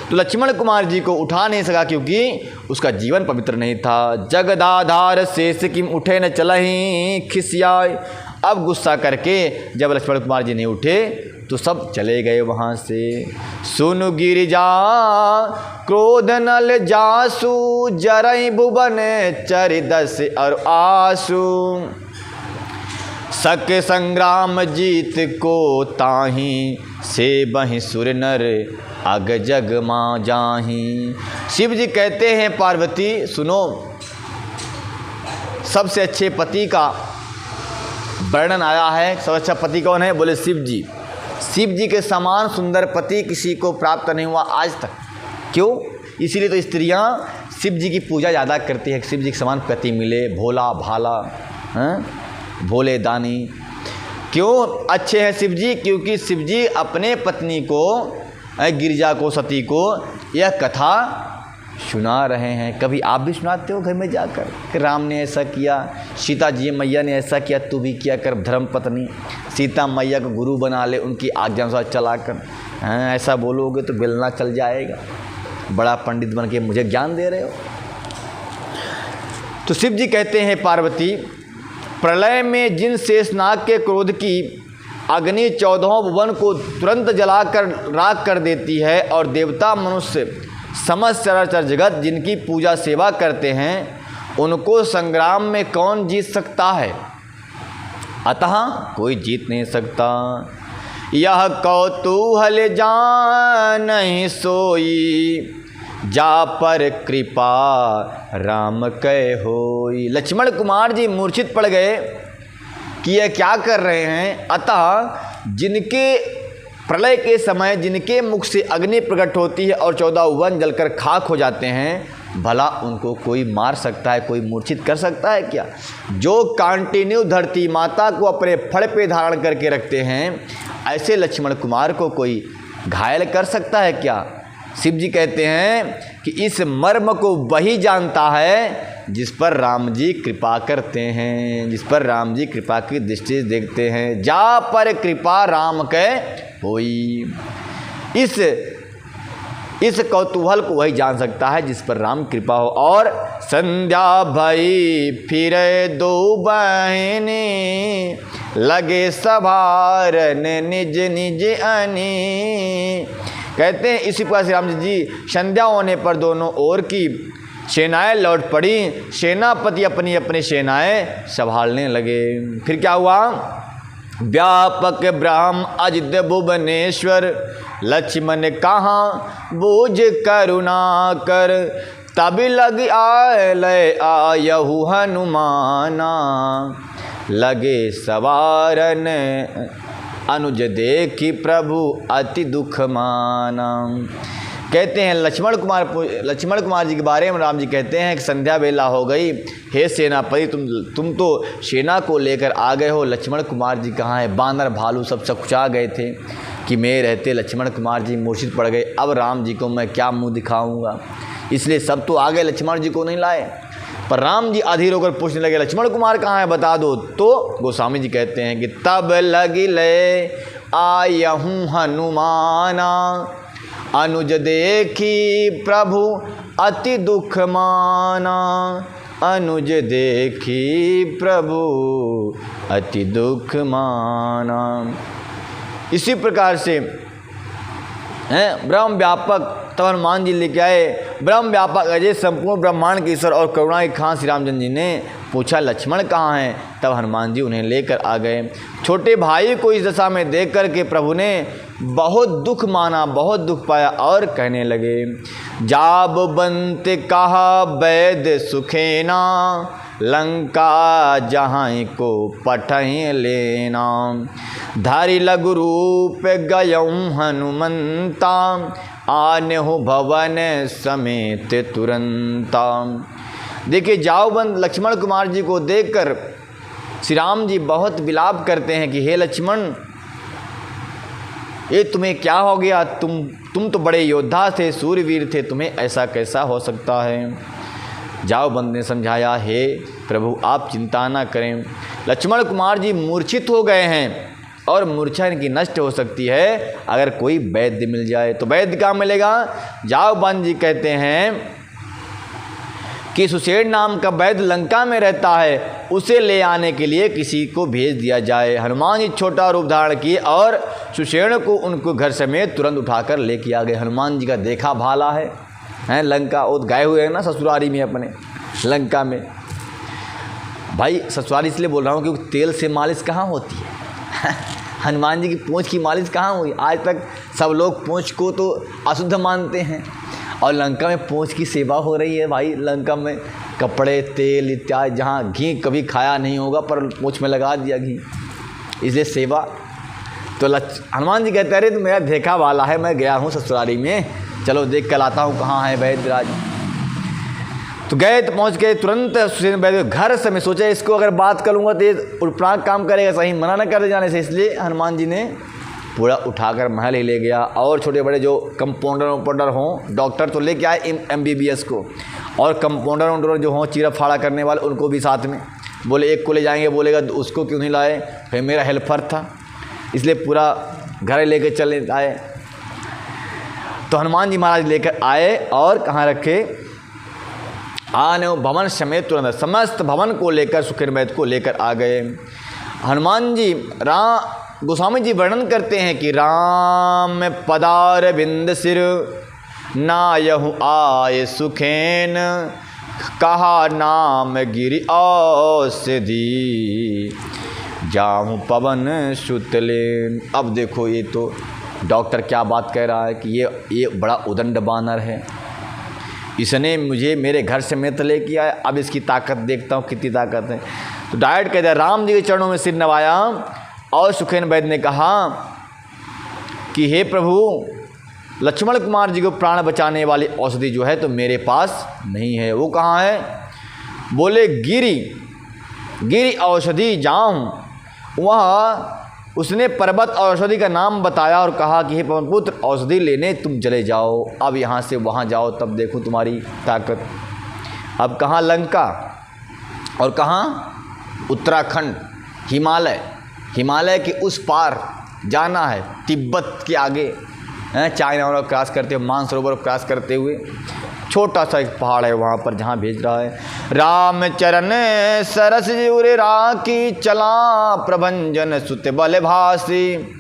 तो लक्ष्मण कुमार जी को उठा नहीं सका क्योंकि उसका जीवन पवित्र नहीं था। जगदाधार शेष किम उठे न चलहि खिसियाए। अब गुस्सा करके जब लक्ष्मण कुमार जी नहीं उठे तो सब चले गए वहाँ से। सुन गिरिजा क्रोध नल जासु जरई भुवन चरिदस और आसु। सक संग्राम जीत को ताही से बहि सुर नर अग जग माँ जाही। शिव जी कहते हैं पार्वती सुनो, सबसे अच्छे पति का वर्णन आया है। सबसे अच्छा पति कौन है? बोले शिव जी। शिव जी के समान सुंदर पति किसी को प्राप्त नहीं हुआ आज तक। क्यों? इसीलिए तो स्त्रियां शिव जी की पूजा ज़्यादा करती है, शिव जी के समान पति मिले, भोला भाला, भोले दानी। क्यों अच्छे हैं शिव जी? क्योंकि शिव जी अपने पत्नी को, गिरिजा को, सती को यह कथा सुना रहे हैं। कभी आप भी सुनाते हो घर में जाकर कि राम ने ऐसा किया, सीता जी मैया ने ऐसा किया, तू भी किया कर। धर्म पत्नी सीता मैया को गुरु बना ले, उनकी आज्ञा अनुसार चला कर। ऐसा बोलोगे तो बेलना चल जाएगा, बड़ा पंडित बन के मुझे ज्ञान दे रहे हो। तो शिव जी कहते हैं पार्वती, प्रलय में जिन शेषनाग के क्रोध की अग्नि 14 भुवन को तुरंत जलाकर राख कर देती है, और देवता मनुष्य समस्त चराचर जगत जिनकी पूजा सेवा करते हैं, उनको संग्राम में कौन जीत सकता है? अतः कोई जीत नहीं सकता। यह कौतूहल जान नहीं सोई, जा पर कृपा राम कह होई। लक्ष्मण कुमार जी मूर्छित पड़ गए कि यह क्या कर रहे हैं। अतः जिनके प्रलय के समय जिनके मुख से अग्नि प्रकट होती है और 14 वन जलकर खाक हो जाते हैं, भला उनको कोई मार सकता है, कोई मूर्छित कर सकता है क्या? जो कंटिन्यू धरती माता को अपने फड़ पे धारण करके रखते हैं, ऐसे लक्ष्मण कुमार को कोई घायल कर सकता है क्या? शिव जी कहते हैं कि इस मर्म को वही जानता है जिस पर राम जी कृपा करते हैं, जिस पर राम जी कृपा की दृष्टि देखते हैं। जा पर कृपा राम के होई। इस कौतूहल को वही जान सकता है जिस पर राम कृपा हो। और संध्या भई फिर दो बहने, लगे सवारन निज निज अनी। कहते हैं इसी प्रकार से राम जी संध्या होने पर दोनों ओर की सेनाएं लौट पड़ी। सेनापति अपनी अपनी सेनाएं संभालने लगे। फिर क्या हुआ? व्यापक ब्रह्म अजित भुवनेश्वर, लक्ष्मण कहाँ बूझ करुणा कर। तब लग आए आयहु हनुमाना, लगे सवारन अनुज देखी प्रभु अति दुख माना। कहते हैं लक्ष्मण कुमार जी के बारे में राम जी कहते हैं कि संध्या बेला हो गई, हे सेनापति तुम तो सेना को लेकर आ गए हो, लक्ष्मण कुमार जी कहाँ है? बानर भालू सब सकुचा गए थे कि मैं रहते लक्ष्मण कुमार जी मूर्छित पड़ गए, अब राम जी को मैं क्या मुंह दिखाऊंगा, इसलिए सब तो आ गए, लक्ष्मण जी को नहीं लाए। पर राम जी अधीर होकर पूछने लगे लक्ष्मण कुमार कहाँ है, बता दो। तो गोस्वामी जी कहते हैं कि तब लगिले आयहूँ हनुमाना, अनुज देखी प्रभु अति दुख माना, अनुज देखी प्रभु अति दुख माना। इसी प्रकार से हैं ब्रह्म व्यापक तब हनुमान जी लेके आए, ब्रह्म व्यापक अजय संपूर्ण ब्रह्मांड के ईश्वर और करुणा के खान श्री रामचंद्र जी ने पूछा लक्ष्मण कहाँ हैं, तब हनुमान जी उन्हें लेकर आ गए। छोटे भाई को इस दशा में देख कर के प्रभु ने बहुत दुख माना, बहुत दुख पाया और कहने लगे जाब बंत कहा वैद्य सुखेना, लंका जहाँ को पठहीं लेना, धारी लघु रूप गयऊँ हनुमंता, आन्हु भवन समेत तुरंता। देखिए जाओबंद लक्ष्मण कुमार जी को देखकर श्री राम जी बहुत विलाप करते हैं कि हे लक्ष्मण ये तुम्हें क्या हो गया, तुम तो बड़े योद्धा थे, सूरवीर थे, तुम्हें ऐसा कैसा हो सकता है। जाओबंद ने समझाया हे प्रभु आप चिंता ना करें, लक्ष्मण कुमार जी मूर्छित हो गए हैं और मूर्छा इनकी नष्ट हो सकती है अगर कोई वैद्य मिल जाए। तो वैद्य कहाँ मिलेगा? जाओबंद जी कहते हैं कि सुषेण नाम का वैद्य लंका में रहता है, उसे ले आने के लिए किसी को भेज दिया जाए। हनुमान जी छोटा रूप धारण किए और सुषेण को उनको घर समेत तुरंत उठाकर लेके आ गए। हनुमान जी का देखा भाला है लंका, वो गए हुए हैं ना ससुरारी में अपने लंका में। भाई ससुरारी इसलिए बोल रहा हूँ क्योंकि तेल से मालिश कहाँ होती है हनुमान जी की पूंछ की मालिश कहाँ हुई? आज तक सब लोग पूंछ को तो अशुद्ध मानते हैं और लंका में पूंछ की सेवा हो रही है। भाई लंका में कपड़े तेल इत्यादि, जहाँ घी कभी खाया नहीं होगा पर पूंछ में लगा दिया घी, इसलिए सेवा। तो हनुमान जी कहते अरे तो मेरा देखा वाला है, मैं गया हूँ ससुरारी में, चलो देख कर लाता हूँ कहाँ है वैद्यराज। तो गए तो पहुँच गए तुरंत वैद्य घर से। मैं सोचा इसको अगर बात करूँगा तो ये उपरांत काम करेगा, सही मना न कर जाने से, इसलिए हनुमान जी ने पूरा उठाकर महल ही ले गया। और छोटे बड़े जो कंपाउंडर हों, डॉक्टर तो लेके आए MBBS को, और कंपाउंडर जो हों चीरा फाड़ा करने वाले उनको भी साथ में बोले, एक को ले जाएंगे, बोलेगा उसको क्यों नहीं लाए, फिर मेरा हेल्पर था इसलिए पूरा घर लेके चले आए। तो हनुमान जी महाराज लेकर आए और कहाँ रखे, आने भवन समेत तुरंत, समस्त भवन को लेकर सुखेनवैद्य को लेकर आ गए। हनुमान जी गोस्वामी जी वर्णन करते हैं कि राम पदार बिंद सिर नायहु आय सुखेन, कहा नाम गिरि औषधि जाहूँ पवन सुतलेन। अब देखो ये तो डॉक्टर क्या बात कह रहा है कि ये बड़ा उदंड बानर है, इसने मुझे मेरे घर से मैं ले किया है, अब इसकी ताकत देखता हूँ कितनी ताकत है। तो डायरेक्ट कहते हैं राम जी के चरणों में सिर नवाया और सुखेनवैद्य ने कहा कि हे प्रभु लक्ष्मण कुमार जी को प्राण बचाने वाली औषधि जो है तो मेरे पास नहीं है। वो कहाँ है? बोले गिरी औषधि जाऊँ। वह उसने पर्वत औषधि का नाम बताया और कहा कि हे पवन पुत्र औषधि लेने तुम चले जाओ, अब यहाँ से वहाँ जाओ तब देखो तुम्हारी ताकत। अब कहाँ? लंका। और कहाँ? उत्तराखंड, हिमालय के उस पार जाना है, तिब्बत के आगे चाइना और क्रॉस करते हुए, मानसरोवर क्रॉस करते हुए छोटा सा एक पहाड़ है वहाँ पर जहाँ भेज रहा है। राम चरण सरस उरे राखी, चला प्रभंजन सुत बल भासी,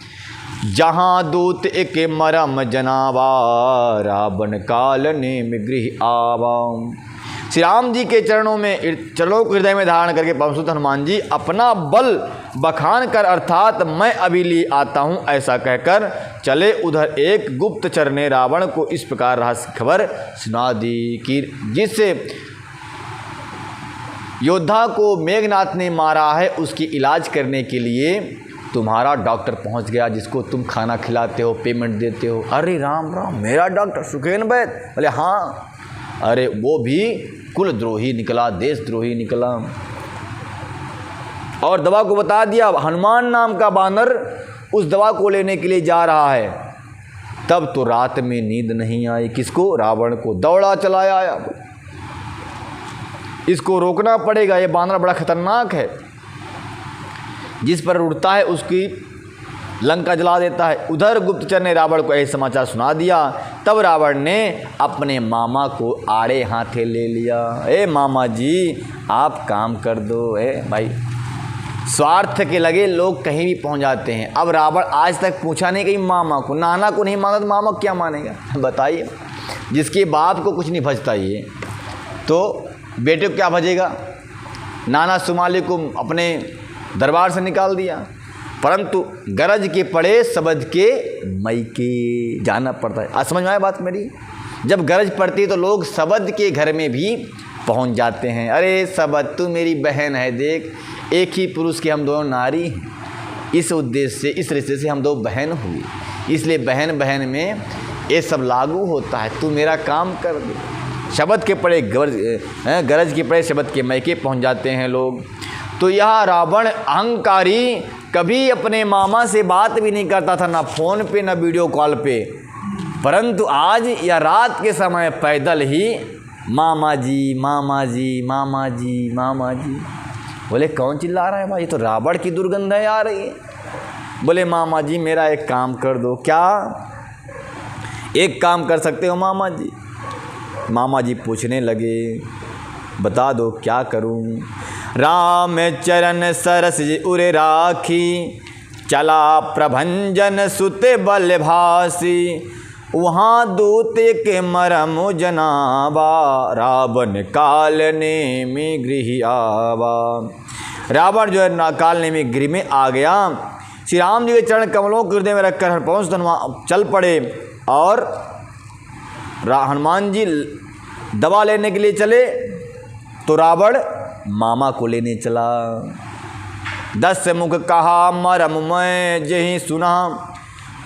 जहाँ दूत एक मरम जनावा, रावण काल नेम गृह आवा। श्री राम जी के चरणों को हृदय में धारण करके पवनसुत हनुमान जी अपना बल बखान कर, अर्थात मैं अभी लिए आता हूँ ऐसा कहकर चले। उधर एक गुप्तचर ने रावण को इस प्रकार रहस्य खबर सुना दी कि जिससे योद्धा को मेघनाथ ने मारा है उसकी इलाज करने के लिए तुम्हारा डॉक्टर पहुंच गया जिसको तुम खाना खिलाते हो, पेमेंट देते हो। अरे राम राम, मेरा डॉक्टर सुखेन वैद्य? बोले हाँ। अरे वो भी कुलद्रोही निकला, देशद्रोही निकला। और दवा को बता दिया, हनुमान नाम का बानर उस दवा को लेने के लिए जा रहा है। तब तो रात में नींद नहीं आई। किसको? रावण को। दौड़ा चला आया, इसको रोकना पड़ेगा, ये बानर बड़ा खतरनाक है, जिस पर उड़ता है उसकी लंका जला देता है। उधर गुप्तचर ने रावण को यह समाचार सुना दिया। तब रावण ने अपने मामा को आड़े हाथे ले लिया। ए मामा जी, आप काम कर दो। भाई, स्वार्थ के लगे लोग कहीं भी पहुंच जाते हैं। अब रावण आज तक पूछा नहीं कि मामा को, नाना को नहीं माना तो मामा क्या मानेगा? बताइए, जिसके बाप को कुछ नहीं भजता ये, तो बेटे को क्या भजेगा? नाना सुमाली को अपने दरबार से निकाल दिया, परंतु गरज के पड़े सबद के मैके जाना पड़ता है। आज समझ में आया बात मेरी? जब गरज पड़ती है तो लोग सबद के घर में भी पहुंच जाते हैं। अरे सबद, तू मेरी बहन है, देख एक ही पुरुष के हम दोनों नारी हैं, इस उद्देश्य से, इस रिश्ते से हम दो बहन हुई, इसलिए बहन बहन में ये सब लागू होता है, तू मेरा काम कर दे। शब्द के पड़े गरज के पड़े शब्द के मैके पहुंच जाते हैं लोग। तो यह रावण अहंकारी कभी अपने मामा से बात भी नहीं करता था, ना फ़ोन पे ना वीडियो कॉल पे, परंतु आज या रात के समय पैदल ही मामा जी मामा जी मामा जी मामा जी। बोले कौन चिल्ला रहा है भाई? ये तो रावण की दुर्गंध है आ रही है। बोले मामा जी मेरा एक काम कर दो। क्या एक काम कर सकते हो मामा जी? मामा जी पूछने लगे, बता दो क्या करूं? राम चरण सरस उरे राखी, चला प्रभंजन सुते बल भासी, वहाँ दूते के मरम जनाबा, रावण काल ने में गृह आवा। रावण जो है काल ने में गृह में आ गया। श्री राम जी के चरण कमलों के हृदय में रखकर हरपौंस चल पड़े और हनुमान जी दवा लेने के लिए चले तो रावण मामा को लेने चला। 10 मुख कहा मरम मैं जही सुना,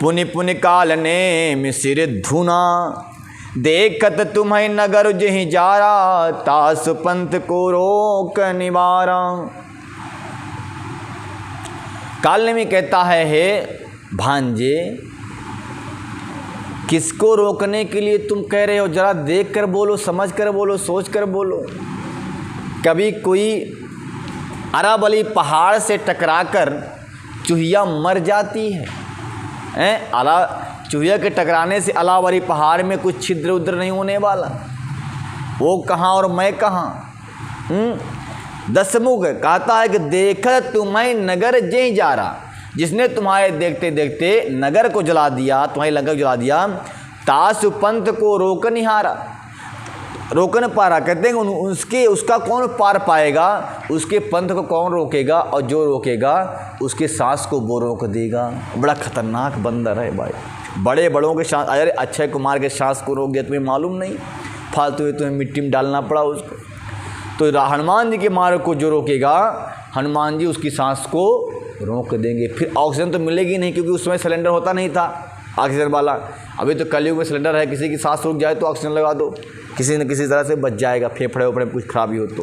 पुनि पुनि काल ने में सिर धुना, देखत तुम्हें नगर जही जारा, तास पंथ को रोक निवारा। काल ने में कहता है, हे भांजे, किसको रोकने के लिए तुम कह रहे हो? जरा देख कर बोलो, समझ कर बोलो, सोच कर बोलो। कभी कोई अरावली पहाड़ से टकराकर चूहिया मर जाती है, चूहिया के टकराने से अरावली पहाड़ में कुछ छिद्र उद्र नहीं होने वाला। वो कहाँ और मैं कहाँ? 10 मुख कहता है कि देखा तुम्हें नगर जे जा रहा, जिसने तुम्हारे देखते देखते नगर को जला दिया, तुम्हारी लंका को जला दिया, तासु पंथ को रोक नहीं हारा, रोक न पा रहा। कहते हैं उसका कौन पार पाएगा? उसके पंथ को कौन रोकेगा? और जो रोकेगा उसके सांस को वो रोक देगा। बड़ा खतरनाक बंदर है भाई। बड़े बड़ों के सांस, अरे अक्षय कुमार के सांस को रोक दिया, तुम्हें मालूम नहीं? फालतू तुम्हें मिट्टी में डालना पड़ा उसको। तो हनुमान जी के मार्ग को जो रोकेगा, हनुमान जी उसकी सांस को रोक देंगे। फिर ऑक्सीजन तो मिलेगी नहीं, क्योंकि उस समय सिलेंडर होता नहीं था ऑक्सीजन वाला। अभी तो कलयुग में सिलेंडर है, किसी की सांस रुक जाए तो ऑक्सीजन लगा दो, किसी न किसी तरह से बच जाएगा, फेफड़े वफड़े कुछ खराबी हो तो।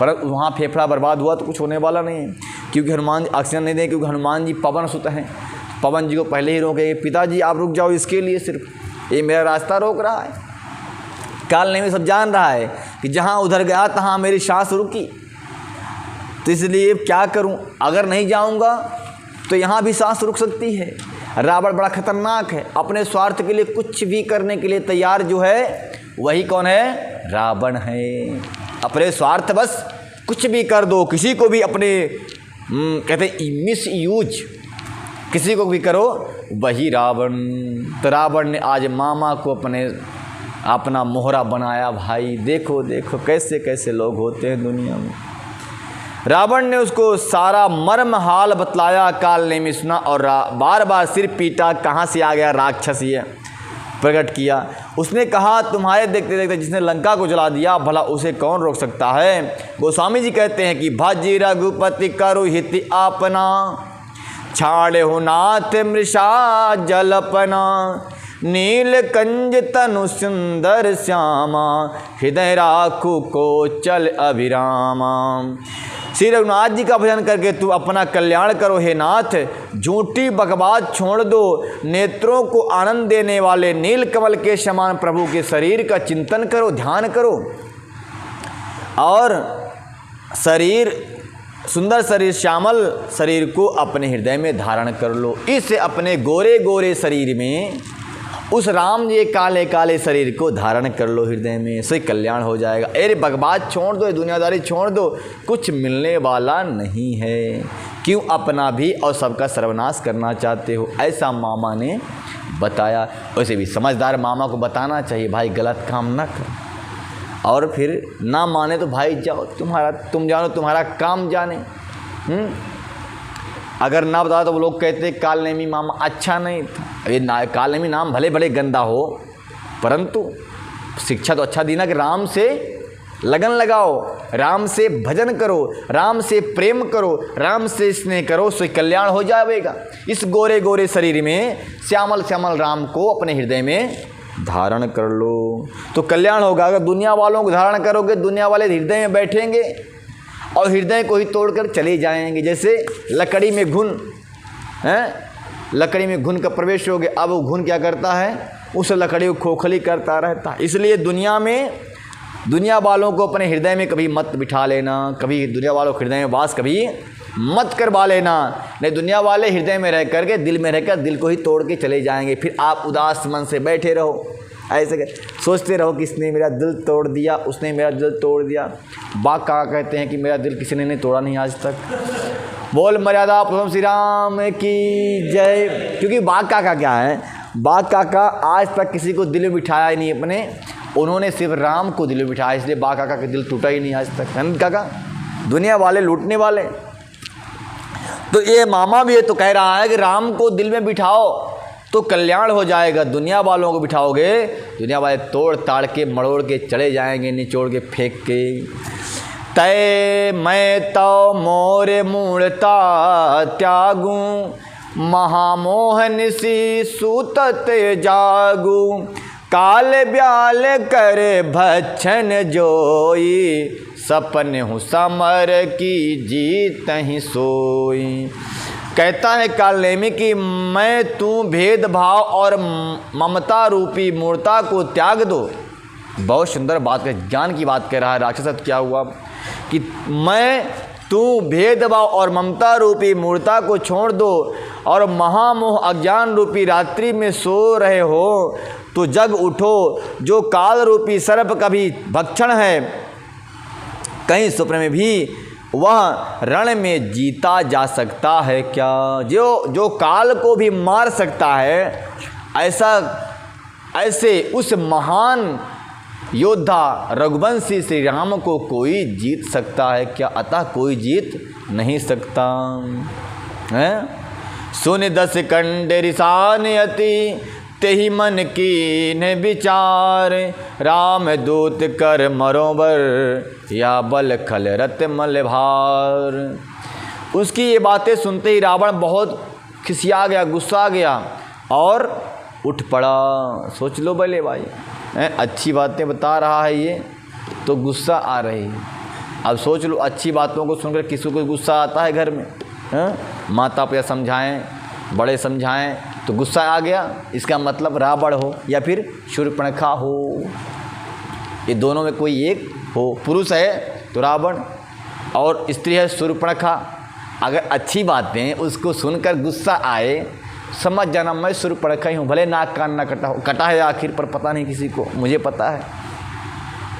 पर वहाँ फेफड़ा बर्बाद हुआ तो कुछ होने वाला नहीं है, क्योंकि हनुमान जी ऑक्सीजन नहीं दें, क्योंकि हनुमान जी पवन सुत हैं। पवन जी को पहले ही रोकेंगे, पिताजी आप रुक जाओ इसके लिए, सिर्फ ये मेरा रास्ता रोक रहा है। काल ने भी सब जान रहा है कि जहाँ उधर गया तहाँ मेरी सांस रुकी, तो इसलिए क्या करूं? अगर नहीं जाऊंगा तो यहाँ भी सांस रुक सकती है। रावण बड़ा खतरनाक है, अपने स्वार्थ के लिए कुछ भी करने के लिए तैयार जो है वही कौन है? रावण है। अपने स्वार्थ बस कुछ भी कर दो, किसी को भी अपने कहते मिस यूज किसी को भी करो, वही रावण। तो रावण ने आज मामा को अपना मोहरा बनाया। भाई देखो देखो कैसे कैसे लोग होते हैं दुनिया में। रावण ने उसको सारा मर्म हाल बतलाया। काल ने भी सुना और बार बार सिर पीटा, कहाँ से आ गया राक्षस ये प्रकट किया। उसने कहा, तुम्हारे देखते देखते जिसने लंका को जला दिया, भला उसे कौन रोक सकता है? गोस्वामी जी कहते हैं कि भज रघुपति करु हित आपना, छाड़े हो नाथ मृषा जलपना, नीलकंज तनु सुंदर श्यामा, हृदय राखू को चल अभिरामा। श्री रघुनाथ जी का भजन करके तू अपना कल्याण करो हे नाथ। झूठी बकवास छोड़ दो, नेत्रों को आनंद देने वाले नीलकमल के समान प्रभु के शरीर का चिंतन करो, ध्यान करो, और शरीर सुंदर शरीर, श्यामल शरीर को अपने हृदय में धारण कर लो। इस अपने गोरे गोरे शरीर में उस राम जी काले काले शरीर को धारण कर लो हृदय में, से कल्याण हो जाएगा। अरे बकवास छोड़ दो, दुनियादारी छोड़ दो, कुछ मिलने वाला नहीं है, क्यों अपना भी और सबका सर्वनाश करना चाहते हो, ऐसा मामा ने बताया। वैसे भी समझदार मामा को बताना चाहिए, भाई गलत काम ना कर, और फिर ना माने तो भाई जाओ, तुम जानो तुम्हारा काम जाने। अगर ना बताओ तो वो लोग कहते कालनेमी मामा अच्छा नहीं था। ये कालनेमी नाम भले भले गंदा हो, परंतु शिक्षा तो अच्छा दी ना कि राम से लगन लगाओ, राम से भजन करो, राम से प्रेम करो, राम से स्नेह करो, सो कल्याण हो जाएगा। इस गोरे गोरे शरीर में श्यामल श्यामल राम को अपने हृदय में धारण कर लो तो कल्याण होगा। अगर दुनिया वालों को धारण करोगे, दुनिया वाले हृदय में बैठेंगे और हृदय को ही तोड़कर चले जाएंगे। जैसे लकड़ी में घुन है, लकड़ी में घुन का प्रवेश हो गया, अब वो घुन क्या करता है, उस लकड़ी को खोखली करता रहता है। इसलिए दुनिया में दुनिया वालों को अपने हृदय में कभी मत बिठा लेना, कभी दुनिया वालों के हृदय में वास कभी मत करवा लेना, नहीं दुनिया वाले हृदय में रह करके दिल में रहकर दिल को ही तोड़ के चले जाएंगे। फिर आप उदास मन से बैठे रहो, ऐसे सोचते रहो कि इसने मेरा दिल तोड़ दिया, उसने मेरा दिल तोड़ दिया। बाग काका कहते हैं कि मेरा दिल किसी ने नहीं तोड़ा नहीं आज तक। बोल मर्यादा पुरुषोत्तम श्री राम की जय। क्योंकि बाग काका क्या है, बाग काका आज तक किसी को दिल में बिठाया ही नहीं अपने, उन्होंने सिर्फ राम को दिल में बिठाया, इसलिए बाग काका का दिल टूटा ही नहीं आज तक। है काका, दुनिया वाले लूटने वाले। तो ये मामा भी है तो कह रहा है कि राम को दिल में बिठाओ तो कल्याण हो जाएगा। दुनिया वालों को बिठाओगे, दुनिया वाले तोड़ ताड़ के मड़ोड़ के चले जाएंगे, निचोड़ के फेंक के। तय मैं तो मोरे मूढ़ता त्यागू, महामोहन सी सूतत जागू, काल ब्याल कर भक्षण जोई, सपन हूँ समर की जीत ही सोई। कहता है कालनेमी कि मैं तू भेदभाव और ममता रूपी मूर्ता को त्याग दो। बहुत सुंदर बात है, ज्ञान की बात कह रहा है राक्षस। क्या हुआ कि मैं तू भेदभाव और ममता रूपी मूर्ता को छोड़ दो और महामोह अज्ञान रूपी रात्रि में सो रहे हो तो जग उठो। जो काल रूपी सर्प का भी भक्षण है, कहीं स्वप्न में भी वह रण में जीता जा सकता है क्या। जो काल को भी मार सकता है, ऐसे उस महान योद्धा रघुवंशी श्री राम को कोई जीत सकता है क्या। अतः कोई जीत नहीं सकता है। सुन 10 कंड रिसान अति, तेहि मन कीन विचार, राम दूत कर मरोबर, या बल खल रत मल भार। उसकी ये बातें सुनते ही रावण बहुत खिसिया गया, गुस्सा गया और उठ पड़ा। सोच लो भले भाई, अच्छी बातें बता रहा है ये तो गुस्सा आ रही है। अब सोच लो, अच्छी बातों को सुनकर किसी को गुस्सा आता है घर में, माता पिता समझाएं, बड़े समझाएं तो गुस्सा आ गया, इसका मतलब रावण हो या फिर शूर्पणखा हो, ये दोनों में कोई एक हो। पुरुष है तो रावण और स्त्री है शूर्पणखा। अगर अच्छी बातें उसको सुनकर गुस्सा आए, समझ जाना मैं शूर्पणखा ही हूँ, भले नाक कान ना कटा हो, कटा है आखिर पर पता नहीं किसी को, मुझे पता है।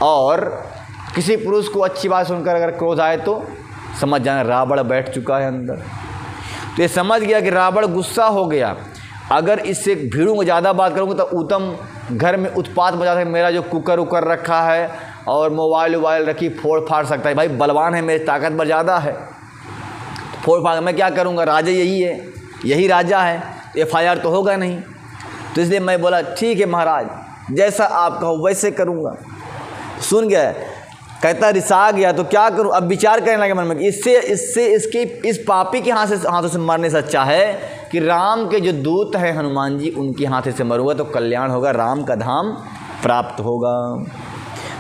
और किसी पुरुष को अच्छी बात सुनकर अगर क्रोध आए तो समझ जाना रावण बैठ चुका है अंदर। तो ये समझ गया कि रावण गुस्सा हो गया। अगर इससे भीड़ों को ज़्यादा बात करूँगा तो उत्तम घर में उत्पात मचा सकता है। मेरा जो कुकर उकर रखा है और मोबाइल वोबाइल रखी फोड़ फाड़ सकता है। भाई बलवान है, मेरी ताकत ज़्यादा है, फोड़ फाड़ मैं क्या करूँगा, राजा यही है, यही राजा है, FIR तो होगा नहीं। तो इसलिए मैं बोला ठीक है महाराज, जैसा आप कहो वैसे करूँगा। सुन गया कहता रिसा गया तो क्या करूं। अब विचार करने लगे मन में, इससे इस पापी के हाथों से मरने से अच्छा है कि राम के जो दूत हैं हनुमान जी, उनके हाथों से मरूंगा तो कल्याण होगा, राम का धाम प्राप्त होगा।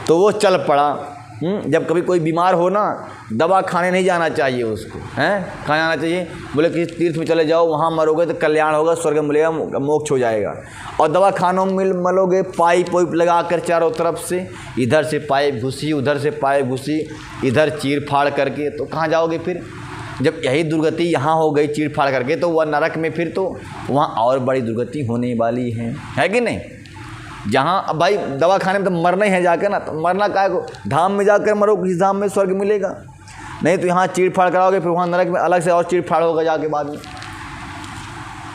तो वो चल पड़ा। जब कभी कोई बीमार हो ना, दवा खाने नहीं जाना चाहिए उसको, हैं, कहाँ जाना चाहिए? बोले किसी तीर्थ में चले जाओ, वहाँ मरोगे तो कल्याण होगा, स्वर्ग मिलेगा, मोक्ष हो जाएगा। और दवा खानों में मरोगे पाइप वाइप लगा कर चारों तरफ से, इधर से पाइप घुसी, उधर से पाइप घुसी, इधर चीर फाड़ करके, तो कहाँ जाओगे फिर? जब यही दुर्गति यहाँ हो गई चीर फाड़ करके, तो वह नरक में फिर तो वहाँ और बड़ी दुर्गति होने वाली है कि नहीं? जहाँ अब भाई दवा खाने में तो मरना ही है जाकर ना, तो मरना काहे को? धाम में जाकर मरो, किसी धाम में स्वर्ग मिलेगा। नहीं तो यहाँ चीड़ फाड़ कराओगे, फिर वहाँ नरक में अलग से और चीड़ फाड़ होगा जाके बाद में।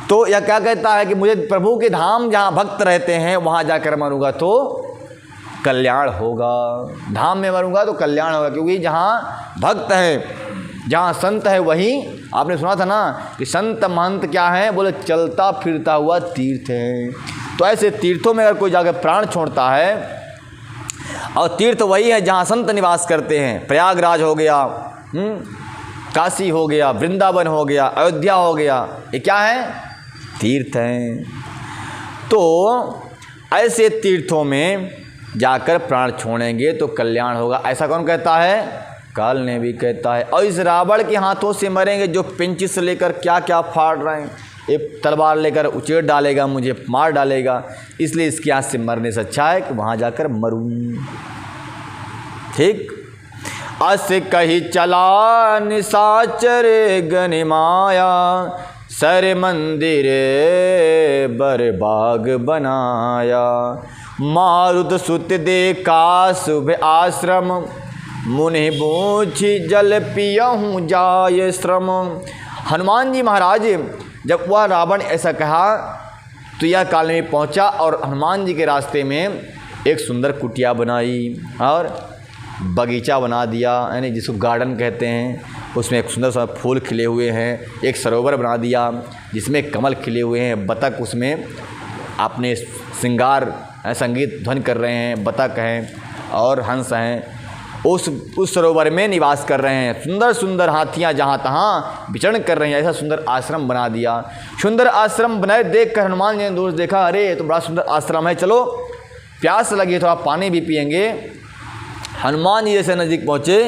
तो यह क्या कहता है कि मुझे प्रभु के धाम जहाँ भक्त रहते हैं वहाँ जाकर मरूंगा तो कल्याण होगा, धाम में मरूंगा तो कल्याण होगा। क्योंकि जहाँ भक्त है, जहाँ संत है, वहीं आपने सुना था ना कि संत महंत क्या है? बोले चलता फिरता हुआ तीर्थ है। तो ऐसे तीर्थों में अगर कोई जाकर प्राण छोड़ता है, और तीर्थ वही है जहाँ संत निवास करते हैं, प्रयागराज हो गया, काशी हो गया, वृंदावन हो गया, अयोध्या हो गया, ये क्या है? तीर्थ हैं। तो ऐसे तीर्थों में जाकर प्राण छोड़ेंगे तो कल्याण होगा। ऐसा कौन कहता है? काल ने भी कहता है। और इस रावण के हाथों से मरेंगे जो पेंचिस लेकर क्या क्या फाड़ रहे हैं, एक तलवार लेकर उचेड़ डालेगा, मुझे मार डालेगा, इसलिए इसके हाथ से मरने से अच्छा है कि वहाँ जाकर मरूं। ठीक। अस कही चला निशाचर गण माया, सर मंदिर बरबाग बनाया, मारुत सुत देखा शुभ आश्रम, मुनि बूझी जल पियहूँ जाय श्रम। हनुमान जी महाराज जब वह रावण ऐसा कहा तो यह काल में पहुंचा और हनुमान जी के रास्ते में एक सुंदर कुटिया बनाई और बगीचा बना दिया, यानी जिसको गार्डन कहते हैं। उसमें एक सुंदर सा फूल खिले हुए हैं, एक सरोवर बना दिया जिसमें कमल खिले हुए हैं, बतख उसमें अपने श्रृंगार संगीत ध्वनि कर रहे हैं, बतख हैं और हंस हैं, उस सरोवर में निवास कर रहे हैं। सुंदर सुंदर हाथियाँ जहाँ तहाँ विचरण कर रही हैं। ऐसा सुंदर आश्रम बना दिया। सुंदर आश्रम बनाए देख कर हनुमान जी ने दूर देखा, अरे ये तो बड़ा सुंदर आश्रम है, चलो प्यास लगी थोड़ा पानी भी पिएंगे। हनुमान जी जैसे नज़दीक पहुँचे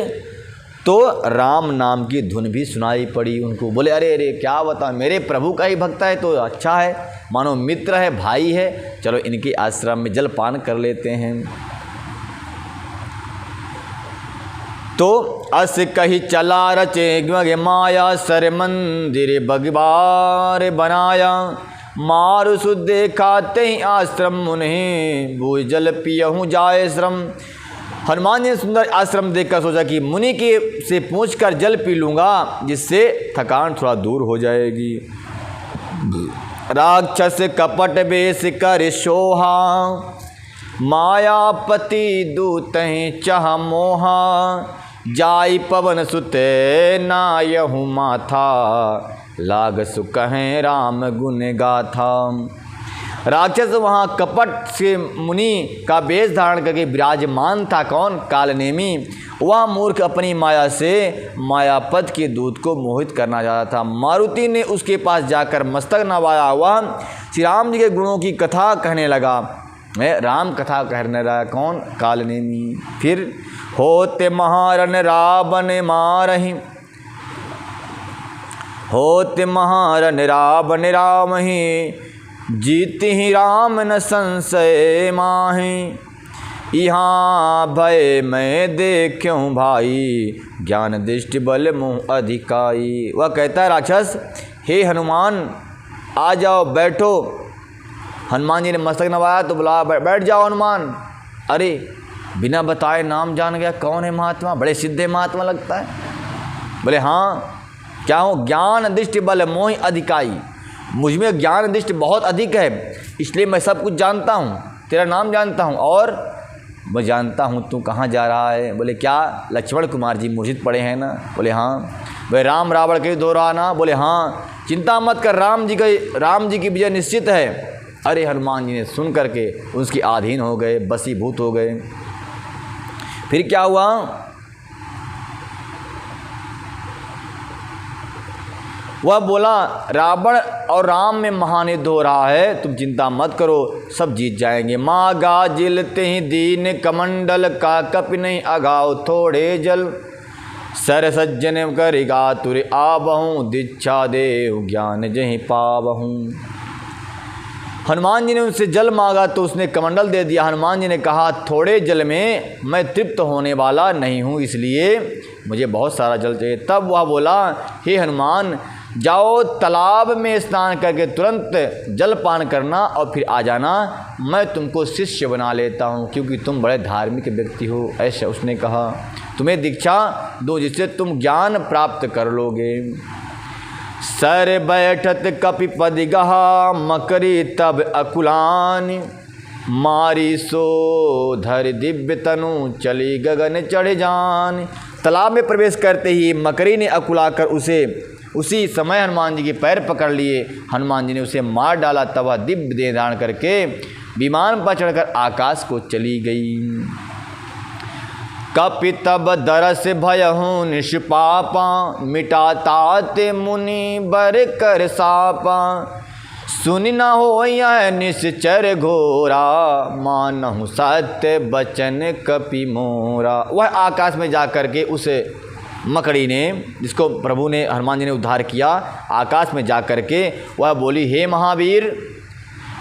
तो राम नाम की धुन भी सुनाई पड़ी उनको। बोले अरे अरे क्या बता, मेरे प्रभु का ही भक्त है तो अच्छा है, मानो मित्र है, भाई है, चलो इनके आश्रम में जलपान कर लेते हैं। तो अस कही चला रचे माया, सर मंदिर बगबार बनाया, मारु सुध देखा ते आश्रम, मुनि बूझ जल पियहूँ जाय श्रम। हनुमान जी ने सुंदर आश्रम देखकर सोचा कि मुनि के से पूछकर जल पी लूँगा, जिससे थकान थोड़ा दूर हो जाएगी। राक्षस कपट बेस कर सोहा, मायापति दूत चाह मोहा, जाई पवन सुते नायहु माथा, लाग सुकहें राम गुण गाथा। राक्षस वहाँ कपट से मुनि का वेश धारण करके विराजमान था। कौन? कालनेमी। वह मूर्ख अपनी माया से मायापत के दूत को मोहित करना चाहता था। मारुति ने उसके पास जाकर मस्तक नवाया हुआ श्री राम जी के गुणों की कथा कहने लगा। राम कथा कहने लगा। कौन? कालनेमी। फिर होते महारन रावण मारहि, होते महारन रावण रामहि, जीति ही राम न संशय माहि, यहाँ भय मैं देखूँ भाई, ज्ञान दृष्टि बल मुँह अधिकाई। वह कहता है राक्षस, हे हनुमान आ जाओ बैठो। हनुमान जी ने मस्तक नवाया तो बुला, बैठ जाओ हनुमान। अरे बिना बताए नाम जान गया, कौन है महात्मा? बड़े सिद्धे महात्मा लगता है। बोले हाँ क्या हो? ज्ञान दृष्टि बल मोहि अधिकाई, मुझ में ज्ञान दृष्टि बहुत अधिक है, इसलिए मैं सब कुछ जानता हूँ, तेरा नाम जानता हूँ और मैं जानता हूँ तू कहाँ जा रहा है। बोले क्या? लक्ष्मण कुमार जी मूर्छित पड़े हैं ना? बोले हाँ। वे राम रावण के दो रहा ना? बोले हाँ। चिंता मत कर, राम जी की विजय निश्चित है। अरे हनुमान जी ने सुन करके उसकी अधीन हो गए, बसीभूत हो गए। फिर क्या हुआ? वह बोला रावण और राम में महान युद्ध हो रहा है, तुम चिंता मत करो, सब जीत जाएंगे। माँ गाजिलते ही दीन कमंडल का कपि नहीं अगाओ थोड़े जल, सर सज्जन करिगा तुर आबहूँ दीक्षा देव ज्ञान जहीं पाबहूँ। हनुमान जी ने उनसे जल मांगा तो उसने कमंडल दे दिया। हनुमान जी ने कहा थोड़े जल में मैं तृप्त होने वाला नहीं हूँ, इसलिए मुझे बहुत सारा जल चाहिए। तब वह बोला हे हनुमान, जाओ तालाब में स्नान करके तुरंत जल पान करना और फिर आ जाना, मैं तुमको शिष्य बना लेता हूँ, क्योंकि तुम बड़े धार्मिक व्यक्ति हो। ऐसा उसने कहा, तुम्हें दीक्षा दो जिससे तुम ज्ञान प्राप्त कर लोगे। सर बैठत कपिपद गहा मकरी तब अकुलान, मारी सो धर दिव्य तनु चली गगन चढ़ जान। तालाब में प्रवेश करते ही मकरी ने अकुलाकर उसी समय हनुमान जी के पैर पकड़ लिए। हनुमान जी ने उसे मार डाला, तब वह दिव्य देह धारण करके विमान पर चढ़कर आकाश को चली गई। कपि तब दरस भयहूँ निष्पापा, मिटाता ते मुनि बर कर सापा, सुनि न हो यह निश्चर घोरा, मानहु सत्य बचन कपि मोरा। वह आकाश में जा कर के उस मकड़ी ने, जिसको प्रभु ने हनुमान जी ने उद्धार किया, आकाश में जा कर के वह बोली हे महावीर,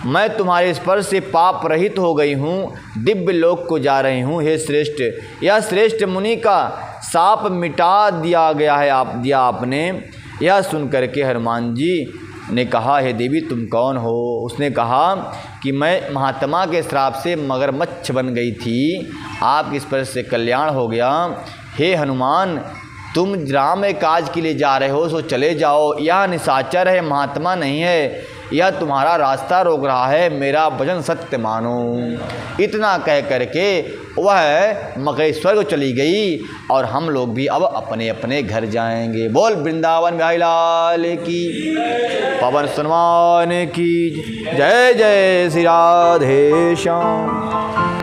मैं तुम्हारे स्पर्श से पाप रहित हो गई हूँ, दिव्य लोक को जा रही हूँ। हे श्रेष्ठ, यह श्रेष्ठ मुनि का साप मिटा दिया गया है, आपने। यह सुन करके हनुमान जी ने कहा हे देवी तुम कौन हो? उसने कहा कि मैं महात्मा के श्राप से मगरमच्छ बन गई थी, आपके स्पर्श से कल्याण हो गया। हे हनुमान, तुम राम के काज के लिए जा रहे हो सो चले जाओ, यह निशाचर है, महात्मा नहीं है, यह तुम्हारा रास्ता रोक रहा है, मेरा वचन सत्य मानो। इतना कह करके वह मकई स्वर्ग चली गई और हम लोग भी अब अपने अपने घर जाएंगे। बोल वृंदावन बिहारी लाल की, पवन सन्मान की जय। जय श्री राधे श्याम।